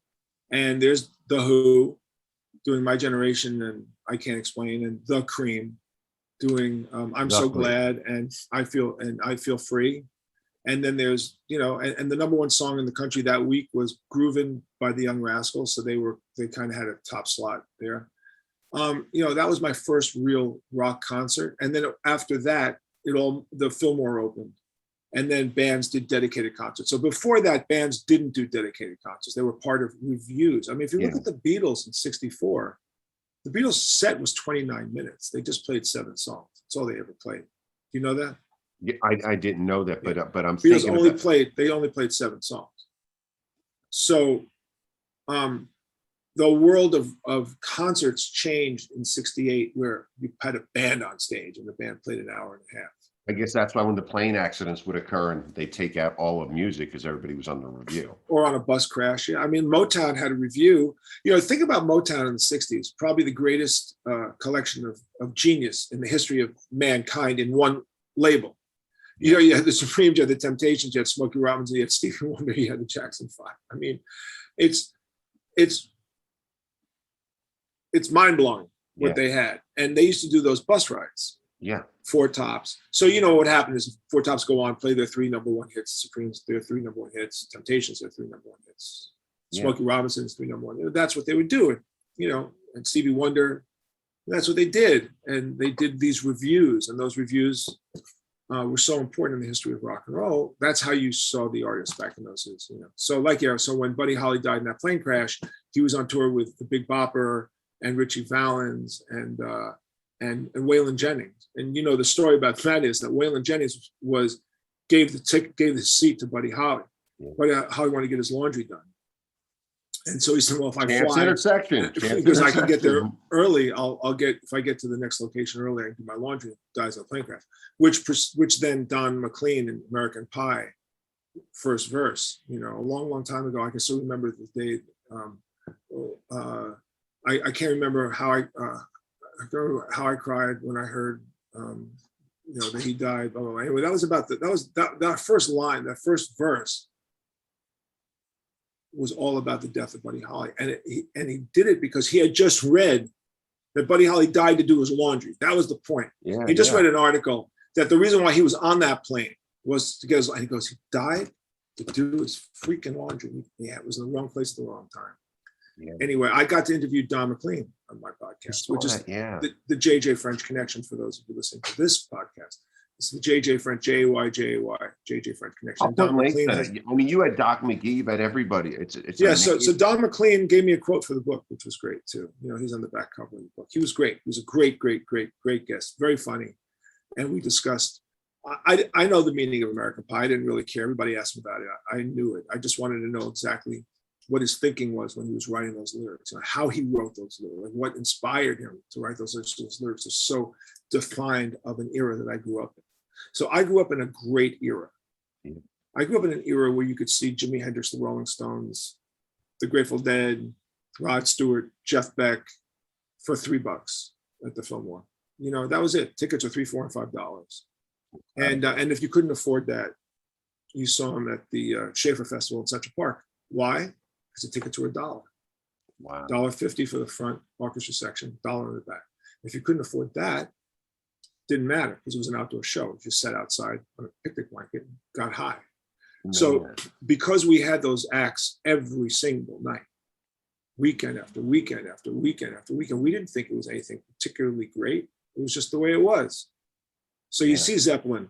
and there's The Who doing My Generation and I Can't Explain, and The Cream doing I'm So Glad and I Feel Free. And then there's, you know, and the number 1 song in the country that week was Groovin' by the Young Rascals. So they kind of had a top slot there. You know, that was my first real rock concert. And then after that, the Fillmore opened, and then bands did dedicated concerts. So before that, bands didn't do dedicated concerts. They were part of reviews. I mean, if you look at the Beatles in '64, the Beatles set was 29 minutes. They just played 7 songs. That's all they ever played. Do you know that? Yeah, I didn't know that, but I'm Beatles thinking they only played 7 songs. So the world of concerts changed in '68, where you had a band on stage and the band played an hour and a half. I guess that's why when the plane accidents would occur and they take out all of music because everybody was on the review. Or on a bus crash. Yeah, I mean, Motown had a review. You know, think about Motown in the '60s, probably the greatest collection of genius in the history of mankind in one label. You know, you had the Supremes, you had the Temptations, you had Smokey Robinson, you had Stevie Wonder, you had the Jackson 5. I mean, it's mind-blowing what they had. And they used to do those bus rides. Yeah. 4 Tops. So you know what happened is 4 Tops go on, play their 3 number 1 hits, Supremes, their 3 number 1 hits, Temptations, their 3 number 1 hits, Smokey Robinson's 3 number 1. That's what they would do. And, you know, and Stevie Wonder, that's what they did. And they did these reviews, and those reviews were so important in the history of rock and roll. That's how you saw the artists back in those days, you know. So so when Buddy Holly died in that plane crash, he was on tour with the Big Bopper and Richie Valens and Waylon Jennings. And you know the story about that is that Waylon Jennings gave the seat to Buddy Holly. Buddy Holly wanted to get his laundry done. And so he said, well, if I fly, because I can get there early, if I get to the next location early, I can do my laundry, dies on a plane crash, which then Don McLean in American Pie, first verse, you know, a long, long time ago, I can still remember the day, I can't remember how I cried when I heard, you know, that he died, blah, blah, blah. Anyway, that was about that first line, that first verse was all about the death of Buddy Holly. And he did it because he had just read that Buddy Holly died to do his laundry. That was the point. Yeah, he just read an article that the reason why he was on that plane was to get his, and he goes, he died to do his freaking laundry. Yeah, it was in the wrong place at the wrong time. Yeah. Anyway, I got to interview Don McLean on my podcast, which is the JJ French Connection for those of you listening to this podcast. It's the JJ French, JJ French Connection. Don McLean. I mean, you had Doc McGee, you've had everybody. It's so Don McLean gave me a quote for the book, which was great too. You know, he's on the back cover of the book. He was great. He was a great guest, very funny. And we discussed, I know the meaning of American Pie. I didn't really care. Everybody asked me about it. I knew it. I just wanted to know exactly what his thinking was when he was writing those lyrics, and how he wrote those lyrics, and what inspired him to write those lyrics. Those lyrics are so defined of an era that I grew up in. So I grew up in a great era. I grew up in an era where you could see Jimi Hendrix, the Rolling Stones, the Grateful Dead, Rod Stewart, Jeff Beck for $3 at the Fillmore. You know, that was it. Tickets are $3, $4, and $5. And if you couldn't afford that, you saw them at the Schaefer Festival in Central Park. Why? Because the tickets were $1. Wow. $1.50 for the front orchestra section, $1 in the back. If you couldn't afford that, didn't matter because it was an outdoor show. You just sat outside on a picnic blanket and got high. Man. So because we had those acts every single night, weekend after weekend after weekend after weekend, we didn't think it was anything particularly great. It was just the way it was. So you see Zeppelin.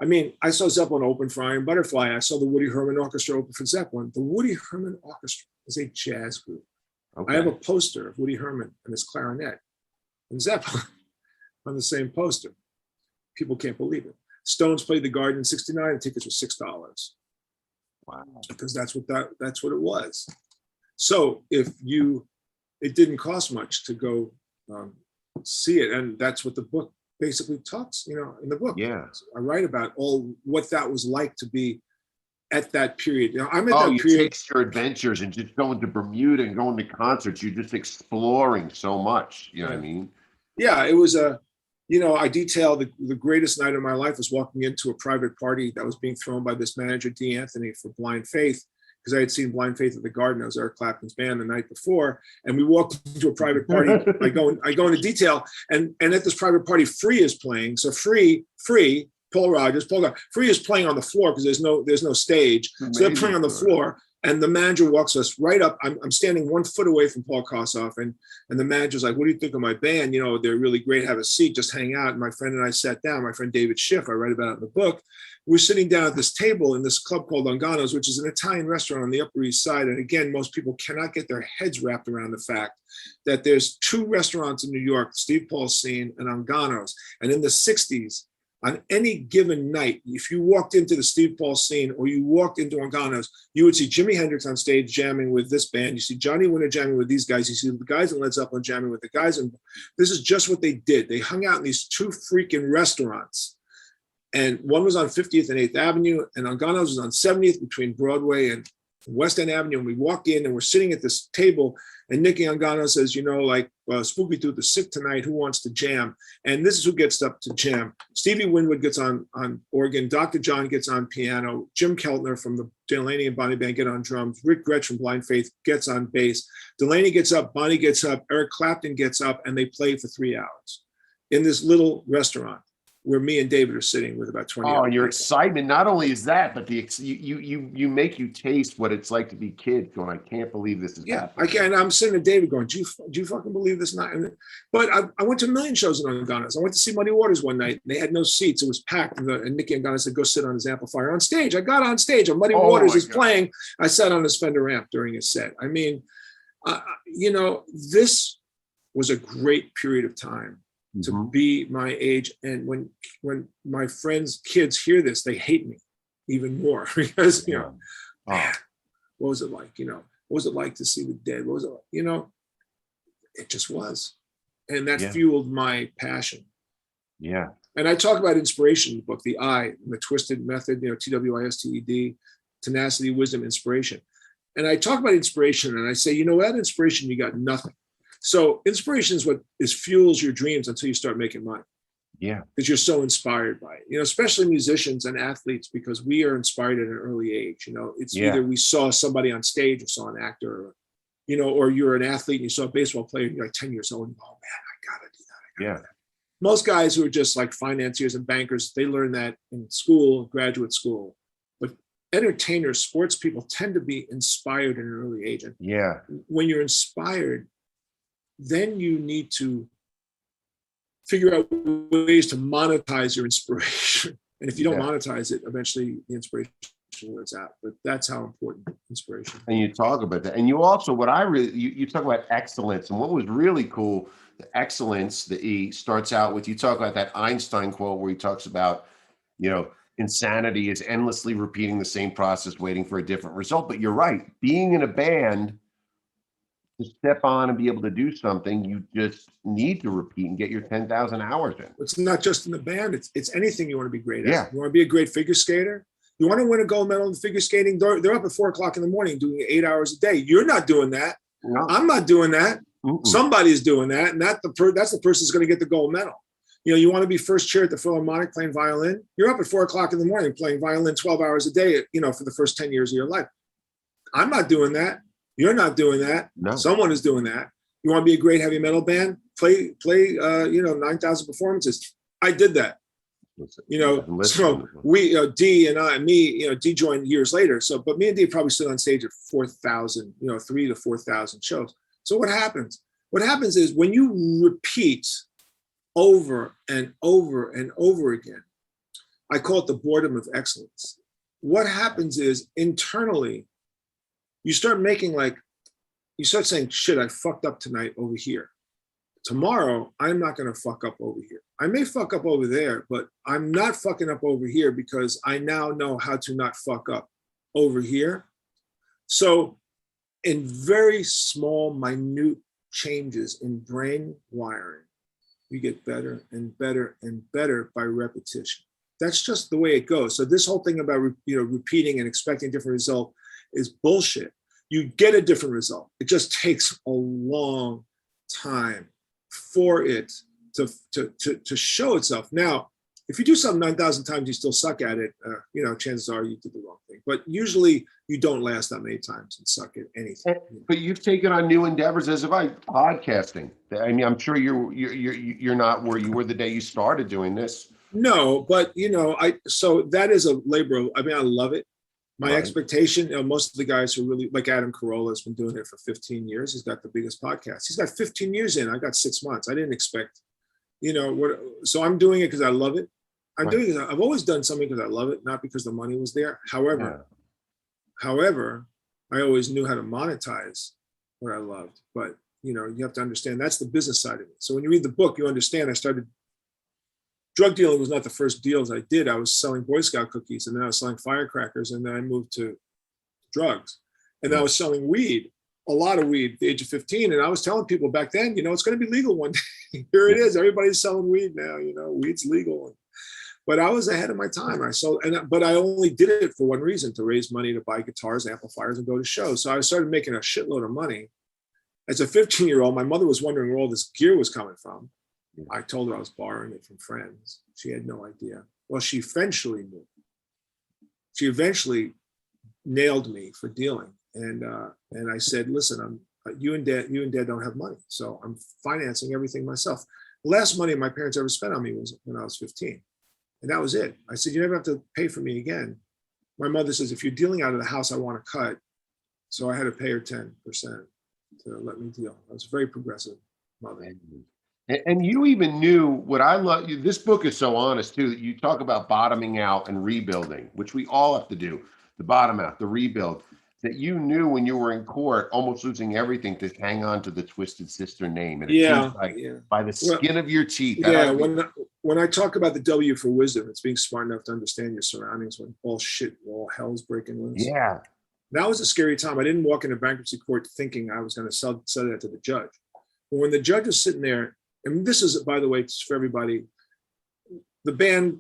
I mean, I saw Zeppelin open for Iron Butterfly. I saw the Woody Herman Orchestra open for Zeppelin. The Woody Herman Orchestra is a jazz group. Okay. I have a poster of Woody Herman and his clarinet and Zeppelin on the same poster. People can't believe it. Stones played the Garden in '69. The tickets were $6. Wow! Because that's what it was. So it didn't cost much to go see it. And that's what the book basically talks, in the book. Yeah. I write about what that was like to be at that period. I'm at Oh, that you period. take your adventures and just going to Bermuda and going to concerts. You're just exploring so much. You know what I mean? Yeah, it was I detail the greatest night of my life was walking into a private party that was being thrown by this manager, D. Anthony, for Blind Faith, because I had seen Blind Faith at the Garden. That was Eric Clapton's band the night before. And we walked into a private party. I go into detail, and at this private party, Free is playing. So Free, Paul Rogers, Free is playing on the floor because there's no stage. So they're playing on the floor. And the manager walks us right up. I'm standing 1 foot away from Paul Kossoff, and the manager's like, "What do you think of my band? They're really great. Have a seat, just hang out." And my friend and I sat down. My friend David Schiff, I write about it in the book. We're sitting down at this table in this club called Ungano's, which is an Italian restaurant on the Upper East Side. And again, most people cannot get their heads wrapped around the fact that there's 2 restaurants in New York, Steve Paul's Scene and Ungano's. And in the 60s, on any given night, if you walked into the Steve Paul Scene or you walked into Ungano's, you would see Jimi Hendrix on stage jamming with this band. You see Johnny Winter jamming with these guys. You see the guys in Led Zeppelin jamming with the guys. And this is just what they did. They hung out in these 2 freaking restaurants. And one was on 50th and 8th Avenue, and Ungano's was on 70th between Broadway and West End Avenue. And we walk in and we're sitting at this table, and Nicky Ungano says, Spooky Tooth is sick tonight. Who wants to jam? And this is who gets up to jam. Stevie Winwood gets on organ. Dr. John gets on piano. Jim Keltner from the Delaney and Bonnie Band get on drums. Rick Gretsch from Blind Faith gets on bass. Delaney gets up. Bonnie gets up. Eric Clapton gets up, and they play for 3 hours in this little restaurant where me and David are sitting with about 20. Oh, and your excitement, not only is that, but you make you taste what it's like to be kids going, I can't believe this is happening. I can. I'm sitting to David going, do you fucking believe this night? But I went to a million shows in Ungano's. I went to see Muddy Waters one night. And they had no seats. It was packed. And Nicky Ungano said, go sit on his amplifier on stage. I got on stage. And Muddy Waters is playing. I sat on his Fender amp during his set. I mean, this was a great period of time to be my age. And when my friends' kids hear this, they hate me even more because, man, what was it like? What was it like to see the dead? What was it like? It just was. And that fueled my passion. Yeah. And I talk about inspiration in the book, the I, the twisted method, TWISTED, tenacity, wisdom, inspiration. And I talk about inspiration and I say, without inspiration, you got nothing. So inspiration is what fuels your dreams until you start making money. Yeah. Because you're so inspired by it, especially musicians and athletes, because we are inspired at an early age. It's either we saw somebody on stage or saw an actor, or you're an athlete and you saw a baseball player and you're like 10 years old and oh man, I gotta do that. I gotta do that. Most guys who are just like financiers and bankers, they learn that in school, graduate school. But entertainers, sports people tend to be inspired at an early age. And when you're inspired, then you need to figure out ways to monetize your inspiration. And if you don't monetize it, eventually the inspiration wears out. But that's how important inspiration is. And you talk about that. And you also, you talk about excellence. And what was really cool, the excellence that he starts out with, you talk about that Einstein quote where he talks about, insanity is endlessly repeating the same process, waiting for a different result. But you're right. Being in a band, to step on and be able to do something, you just need to repeat and get your 10,000 hours in. It's not just in the band. It's anything you want to be great at. Yeah. You want to be a great figure skater. You want to win a gold medal in figure skating. They're up at 4 o'clock in the morning doing 8 hours a day. You're not doing that. No. I'm not doing that. Mm-mm. Somebody's doing that. And that's the person who's going to get the gold medal. You want to be first chair at the Philharmonic playing violin. You're up at 4 o'clock in the morning playing violin 12 hours a day, for the first 10 years of your life. I'm not doing that. You're not doing that. No. Someone is doing that. You want to be a great heavy metal band? Play 9,000 performances. I did that. So we, D and me, D joined years later. So, but me and D probably stood on stage at 4,000, 3,000 to 4,000 shows. So what happens? What happens is when you repeat over and over and over again, I call it the boredom of excellence. What happens is internally, you start saying, shit, I fucked up tonight over here. Tomorrow, I'm not going to fuck up over here. I may fuck up over there, but I'm not fucking up over here because I now know how to not fuck up over here. So in very small, minute changes in brain wiring, you get better and better and better by repetition. That's just the way it goes. So this whole thing about repeating and expecting a different result is bullshit. You get a different result. It just takes a long time for it to show itself. Now, if you do something 9,000 times, you still suck at it, chances are you did the wrong thing. But usually you don't last that many times and suck at anything. But you've taken on new endeavors, as if podcasting. I mean, I'm sure you're not where you were the day you started doing this. No, but so that is a labor. I mean, I love it. My expectation, most of the guys who really, like Adam Carolla has been doing it for 15 years. He's got the biggest podcast. He's got 15 years in. I got 6 months. I didn't expect, so I'm doing it because I love it. Doing it. I've always done something because I love it, not because the money was there. However, I always knew how to monetize what I loved. But, you have to understand that's the business side of it. So when you read the book, you understand drug dealing was not the first deals I did. I was selling Boy Scout cookies, and then I was selling firecrackers, and then I moved to drugs. And then I was selling weed, a lot of weed at the age of 15. And I was telling people back then, it's going to be legal one day. Here it is. Everybody's selling weed now, weed's legal. But I was ahead of my time. But I only did it for one reason, to raise money to buy guitars, amplifiers, and go to shows. So I started making a shitload of money. As a 15-year-old, my mother was wondering where all this gear was coming from. I told her I was borrowing it from friends. She had no idea. Well, she eventually knew. She eventually nailed me for dealing. And I said, listen, you and dad don't have money. So I'm financing everything myself. The last money my parents ever spent on me was when I was 15. And that was it. I said, you never have to pay for me again. My mother says, if you're dealing out of the house, I want to cut. So I had to pay her 10% to let me deal. I was a very progressive mother. And you even knew what I love. This book is so honest too. That you talk about bottoming out and rebuilding, which we all have to do. The bottom out, the rebuild. That you knew when you were in court, almost losing everything, to hang on to the Twisted Sister name. And it seems like by the skin of your teeth. When I talk about the W for wisdom, it's being smart enough to understand your surroundings when all hell's breaking loose. Yeah. That was a scary time. I didn't walk into bankruptcy court thinking I was going to sell that to the judge. But when the judge was sitting there, and this is, by the way, for everybody, the band,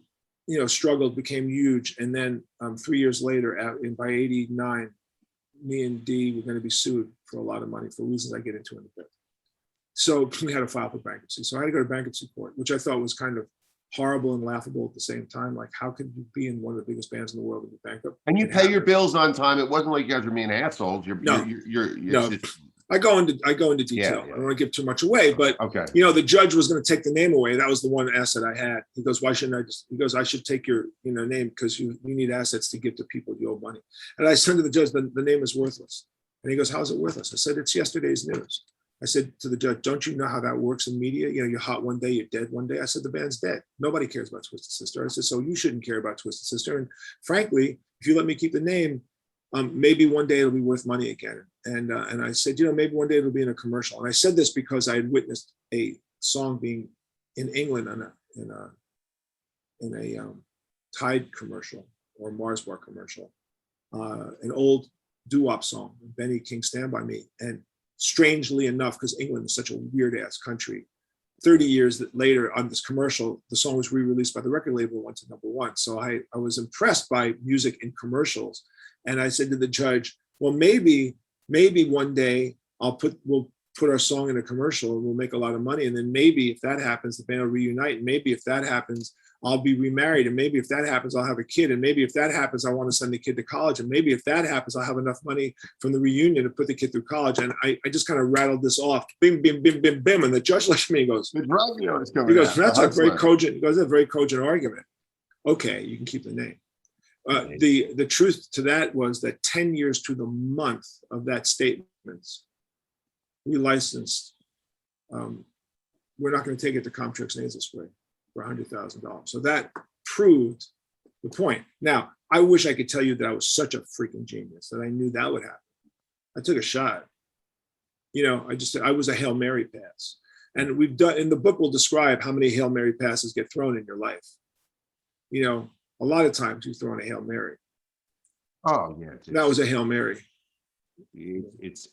struggled, became huge. And then 3 years later, by 89, me and Dee were going to be sued for a lot of money for reasons I get into in a bit. So we had to file for bankruptcy. So I had to go to bankruptcy court, which I thought was kind of horrible and laughable at the same time. Like, how could you be in one of the biggest bands in the world and be bankrupt? And you pay your bills on time. It wasn't like you guys were being assholes. No. I go into detail. I don't want to give too much away, but the judge was going to take the name away. That was the one asset I had. He goes, why shouldn't I he goes, I should take your name because you need assets to give to people you owe money. And I said to the judge, the name is worthless. And he goes, how's it worthless? I said, it's yesterday's news. I said to the judge, don't you know how that works in media? You're hot one day, you're dead one day. I said, the band's dead. Nobody cares about Twisted Sister. I said, so you shouldn't care about Twisted Sister. And frankly, if you let me keep the name, maybe one day it'll be worth money again. And I said, maybe one day it'll be in a commercial. And I said this because I had witnessed a song being in England in a Tide commercial or Mars Bar commercial, an old doo-wop song, Benny King, Stand By Me. And strangely enough, because England is such a weird ass country, 30 years later on this commercial, the song was re-released by the record label, went to #1. So I was impressed by music in commercials. And I said to the judge, well, maybe one day we'll put our song in a commercial and we'll make a lot of money. And then maybe if that happens, the band will reunite. And maybe if that happens, I'll be remarried. And maybe if that happens, I'll have a kid. And maybe if that happens, I want to send the kid to college. And maybe if that happens, I'll have enough money from the reunion to put the kid through college. And I just kind of rattled this off, bim, bim, bim, bim, bim. And the judge looks at me and goes, that's a very cogent argument. Okay, you can keep the name. The truth to that was that 10 years to the month of that statement, we licensed, we're not going to take it to Comtrix nasal spray for $100,000. So that proved the point. Now, I wish I could tell you that I was such a freaking genius that I knew that would happen. I took a shot. I was a Hail Mary pass. And we've done, in the book, we'll describe how many Hail Mary passes get thrown in your life. A lot of times you throw in a Hail Mary. Oh, yeah. That was a Hail Mary. It's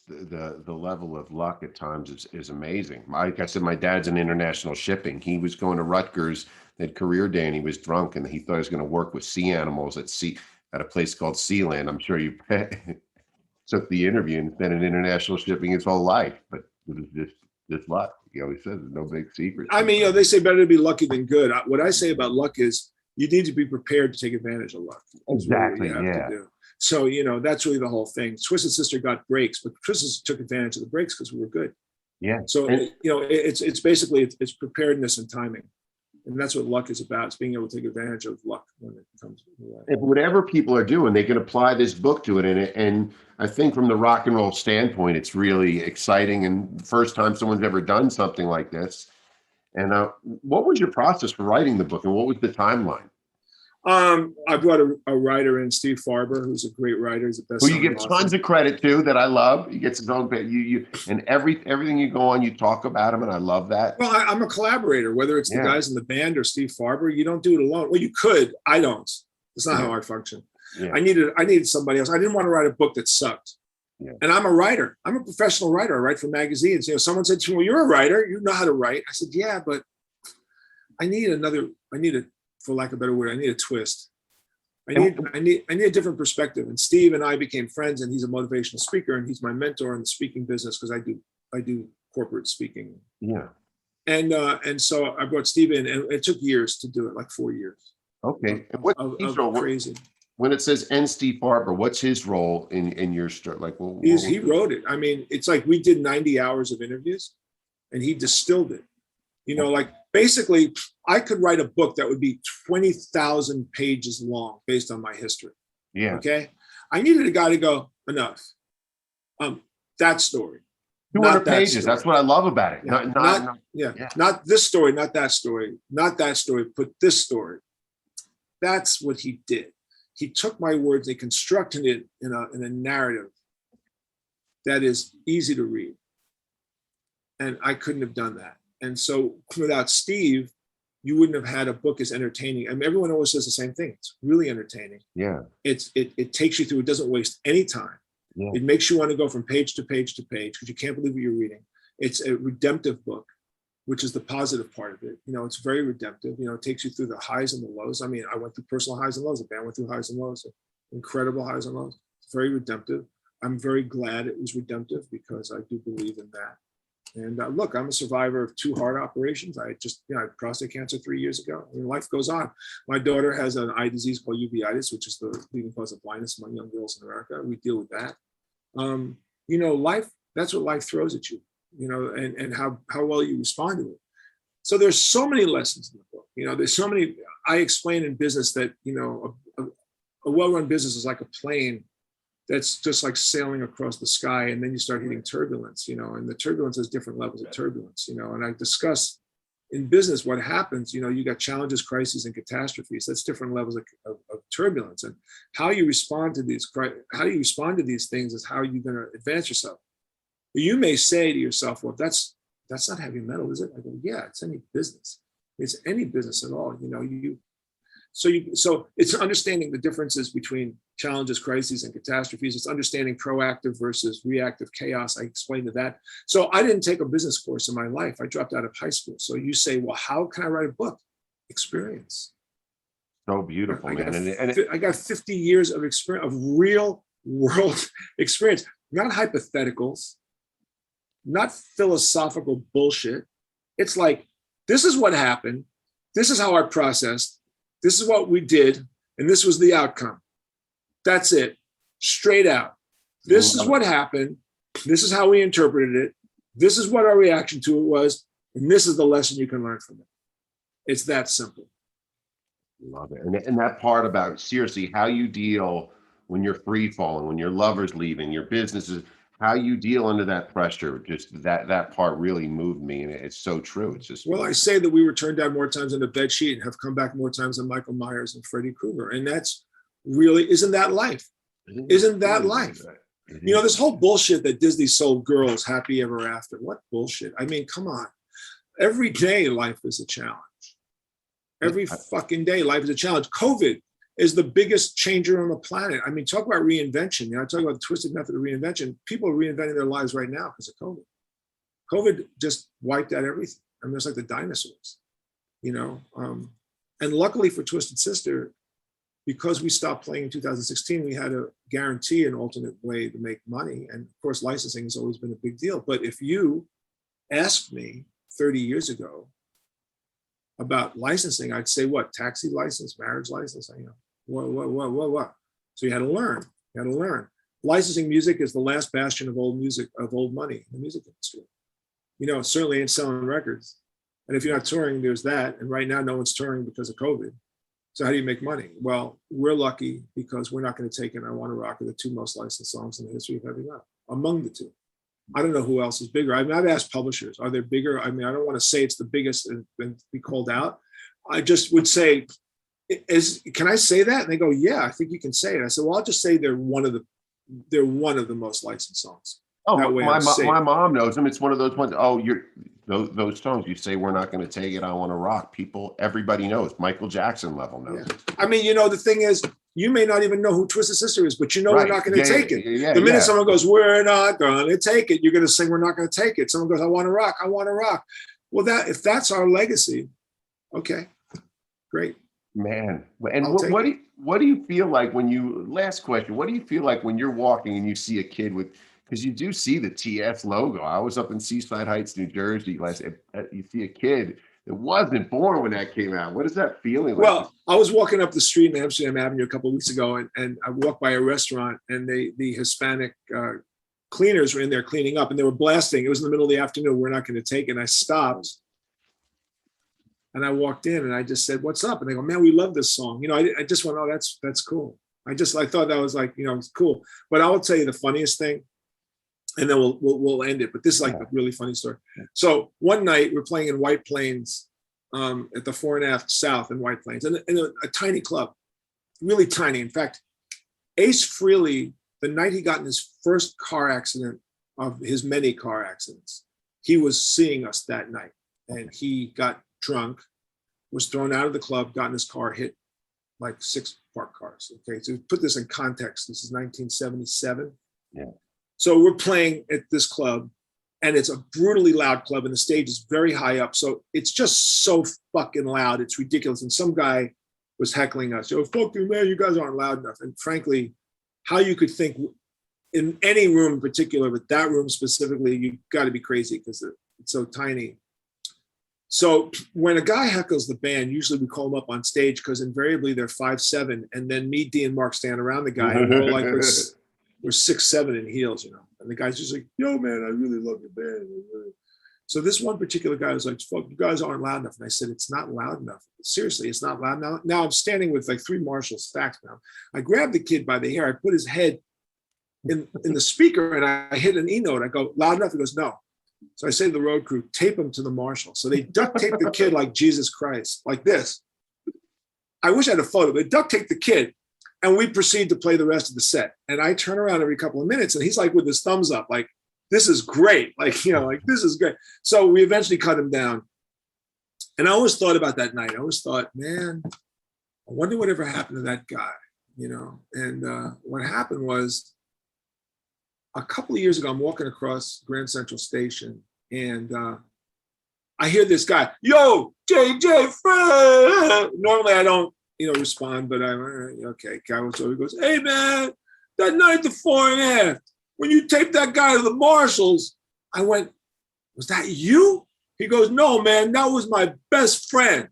the level of luck at times is amazing. Like I said, my dad's in international shipping. He was going to Rutgers at career day, and he was drunk, and he thought he was going to work with sea animals at sea at a place called Sealand. I'm sure you took the interview, and been in international shipping his whole life, but it was just luck. He always says there's no big secret. I mean, they say better to be lucky than good. What I say about luck is you need to be prepared to take advantage of luck. Exactly. You have to do. So, that's really the whole thing. Twisted Sister got breaks, but Twisted Sister took advantage of the breaks because we were good. Yeah. So, it's basically it's preparedness and timing. And that's what luck is about. It's being able to take advantage of luck when it comes. If whatever people are doing, they can apply this book to it. And I think from the rock and roll standpoint, it's really exciting. And the first time someone's ever done something like this. And what was your process for writing the book, and what was the timeline? I brought a writer in, Steve Farber, who's a great writer. He's the best. Who you give tons of credit to, that I love. He gets his own bit. You and everything you go on, you talk about him, and I love that. Well, I'm a collaborator, whether it's the guys in the band or Steve Farber. You don't do it alone. Well, you could. I don't. It's not how I function. Yeah. I needed somebody else. I didn't want to write a book that sucked. Yeah. And I'm a writer. I'm a professional writer. I write for magazines. Someone said to me, "Well, you're a writer. You know how to write." I said, "Yeah, but I need for lack of a better word, I need a twist. I need a different perspective." And Steve and I became friends, and he's a motivational speaker, and he's my mentor in the speaking business because I do corporate speaking. Yeah. And so I brought Steve in, and it took years to do it, like 4 years. Okay. Crazy. When it says "and Steve Farber," what's his role in your story? Like, he wrote it. I mean, it's like we did 90 hours of interviews, and he distilled it. Like basically, I could write a book that would be 20,000 pages long based on my history. Yeah. Okay. I needed a guy to go, enough. That story. 200 pages. Story. That's what I love about it. Not this story, not that story, not that story. Put this story. That's what he did. He took my words, they constructed it in a narrative that is easy to read. And I couldn't have done that. And so without Steve, you wouldn't have had a book as entertaining. I mean, everyone always says the same thing. It's really entertaining. Yeah. It takes you through. It doesn't waste any time. Yeah. It makes you want to go from page to page to page because you can't believe what you're reading. It's a redemptive book, which is the positive part of it. It's very redemptive. It takes you through the highs and the lows. I mean, I went through personal highs and lows. The band went through highs and lows, incredible highs and lows. It's very redemptive. I'm very glad it was redemptive because I do believe in that. And look, I'm a survivor of 2 heart operations. I had prostate cancer 3 years ago. I mean, life goes on. My daughter has an eye disease called uveitis, which is the leading cause of blindness among young girls in America. We deal with that. Life, that's what life throws at you, and how well you respond to it. So there's so many lessons in the book. There's so many. I explain in business that, a well-run business is like a plane that's just like sailing across the sky, and then you start hitting turbulence, and the turbulence has different levels of turbulence, and I discuss in business what happens, you got challenges, crises, and catastrophes. That's different levels of turbulence, and how you respond to these things is how you're going to advance yourself. But you may say to yourself, well, that's not heavy metal, is it? I go, yeah, it's any business. It's any business at all. So it's understanding the differences between challenges, crises, and catastrophes. It's understanding proactive versus reactive chaos. I explained to that. So I didn't take a business course in my life. I dropped out of high school. So you say, well, how can I write a book? Experience. So beautiful, man. I got 50 years of experience, of real world experience, not hypotheticals, not philosophical bullshit. It's like, this is what happened. This is how I processed. This is what we did, and this was the outcome. That's it, straight out. This is what happened. This is how we interpreted it. This is what our reaction to it was, and this is the lesson you can learn from it. It's that simple. Love it. And that part about, seriously, how you deal when you're free falling, when your lover's leaving, your business is, how you deal under that pressure, just that part really moved me, and it's so true. It's just, well, I say that we were turned down more times than a bed sheet and have come back more times than Michael Myers and Freddy Krueger, and that's really, isn't that life? Isn't that life? This whole bullshit that Disney sold girls happy ever after. What bullshit? I mean, come on. Every day life is a challenge. Every fucking day life is a challenge. COVID is the biggest changer on the planet. I mean, talk about reinvention. You know, I talk about the twisted method of reinvention. People are reinventing their lives right now because of COVID. COVID just wiped out everything. I mean, it's like the dinosaurs, you know. And luckily for Twisted Sister, because we stopped playing in 2016, we had to guarantee an alternate way to make money. And of course, licensing has always been a big deal. But if you asked me 30 years ago about licensing, I'd say what? Taxi license, marriage license, you know, what? So you had to learn. You had to learn. Licensing music is the last bastion of old music, of old money in the music industry. You know, certainly ain't selling records. And if you're not touring, there's that. And right now, no one's touring because of COVID. So how do you make money? Well, we're lucky because we're not going to take it. I Want to Rock are the two most licensed songs in the history of heavy metal, among the two. I don't know who else is bigger. I mean, I've asked publishers, are there bigger? I mean, I don't want to say it's the biggest and be called out. I just would say, can I say that? And they go, yeah, I think you can say it. I said, well, I'll just say they're one of the most licensed songs. Oh, my mom knows them. It's one of those ones. Oh, those songs you say, we're not going to take it. I Want to Rock. People, everybody knows. Michael Jackson level knows. Yeah. I mean, you know, the thing is, you may not even know who Twisted Sister is, but you know, right. We're not going to take it. The minute someone goes, we're not going to take it, you're going to sing, we're not going to take it. Someone goes, I want to rock. I want to rock. Well, if that's our legacy, okay, great. Man. And what do you feel like last question, what do you feel like when you're walking and you see a kid with, because you do see the TS logo. I was up in Seaside Heights, New Jersey you see a kid that wasn't born when that came out. What is that feeling like? Well, I was walking up the street in Amsterdam Avenue a couple of weeks ago, and I walked by a restaurant, and the Hispanic cleaners were in there cleaning up, and they were blasting. It was in the middle of the afternoon. We're not going to take it. And I stopped, and I walked in, and I just said, "What's up?" And they go, "Man, we love this song." You know, I just went, "Oh, that's cool." I thought that was like, you know, it's cool. But I will tell you the funniest thing, and then we'll end it. But this is like a really funny story. So one night we're playing in White Plains at the 4 1/2 South in White Plains, and a tiny club, really tiny. In fact, Ace Frehley, the night he got in his first car accident of his many car accidents, he was seeing us that night, and he got drunk, was thrown out of the club, got in his car, hit like 6 parked cars. Okay, so put this in context. This is 1977. Yeah. So we're playing at this club, and it's a brutally loud club, and the stage is very high up. So it's just so fucking loud. It's ridiculous. And some guy was heckling us. Yo, fuck you, man, you guys aren't loud enough. And frankly, how you could think in any room in particular, but that room specifically, you got to be crazy because it's so tiny. So when a guy heckles the band, usually we call them up on stage because invariably they're 5'7", and then me, D, and Mark stand around the guy, and we're like, we're 6'7" in heels, you know. And the guy's just like, yo, man, I really love your band. So this one particular guy was like, fuck, you guys aren't loud enough. And I said, it's not loud enough. Seriously, it's not loud. Now I'm standing with like 3 Marshall stacks now. I grabbed the kid by the hair. I put his head in the speaker, and I hit an E note. I go, loud enough? He goes, no. So I say to the road crew, tape him to the Marshall. So they duct tape the kid like Jesus Christ, like this. I wish I had a photo, but duct tape the kid. And we proceed to play the rest of the set. And I turn around every couple of minutes, and he's like with his thumbs up, like, this is great. Like, you know, like, this is great. So we eventually cut him down. And I always thought about that night. I always thought, man, I wonder whatever happened to that guy, you know? And what happened was a couple of years ago, I'm walking across Grand Central Station, and I hear this guy, yo, JJ Fred. Normally I don't, you know, respond, but I'm okay. So he goes, hey man, that night at the 4 1/2, when you taped that guy to the Marshalls, I went, was that you? He goes, no, man, that was my best friend.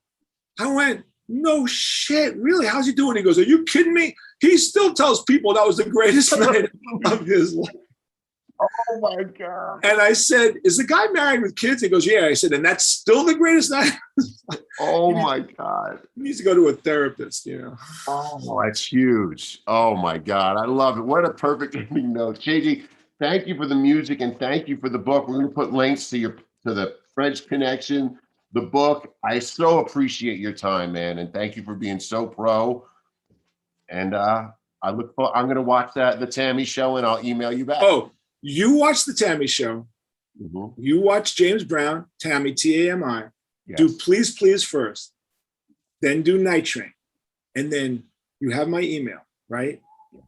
I went, no shit, really? How's he doing? He goes, are you kidding me? He still tells people that was the greatest night of his life. Oh my God. And I said, is the guy married with kids? He goes, yeah. I said, and that's still the greatest night? Oh my God. He needs to go to a therapist, you know. Oh, that's huge. Oh my God. I love it. What a perfect ending note. JJ, thank you for the music and thank you for the book. We're going to put links to the French Connection, the book. I so appreciate your time, man. And thank you for being so pro. And I'm going to watch the Tammy show, and I'll email you back. Oh, you watch the Tammy show. Mm-hmm. You watch James Brown, Tammy, Tami. Yes. Do Please Please first, then do Night Train, and then You have my email, right?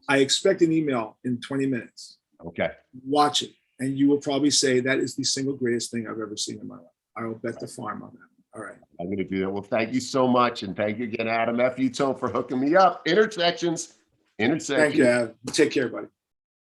I expect an email in 20 minutes. Okay. Watch it, and you will probably say that is the single greatest thing I've ever seen in my life. I will bet the farm on that. All right. I'm going to do that. Well, thank you so much. And thank you again, Adam F. Utone, for hooking me up. Intersections. Thank you, Adam. Take care, buddy.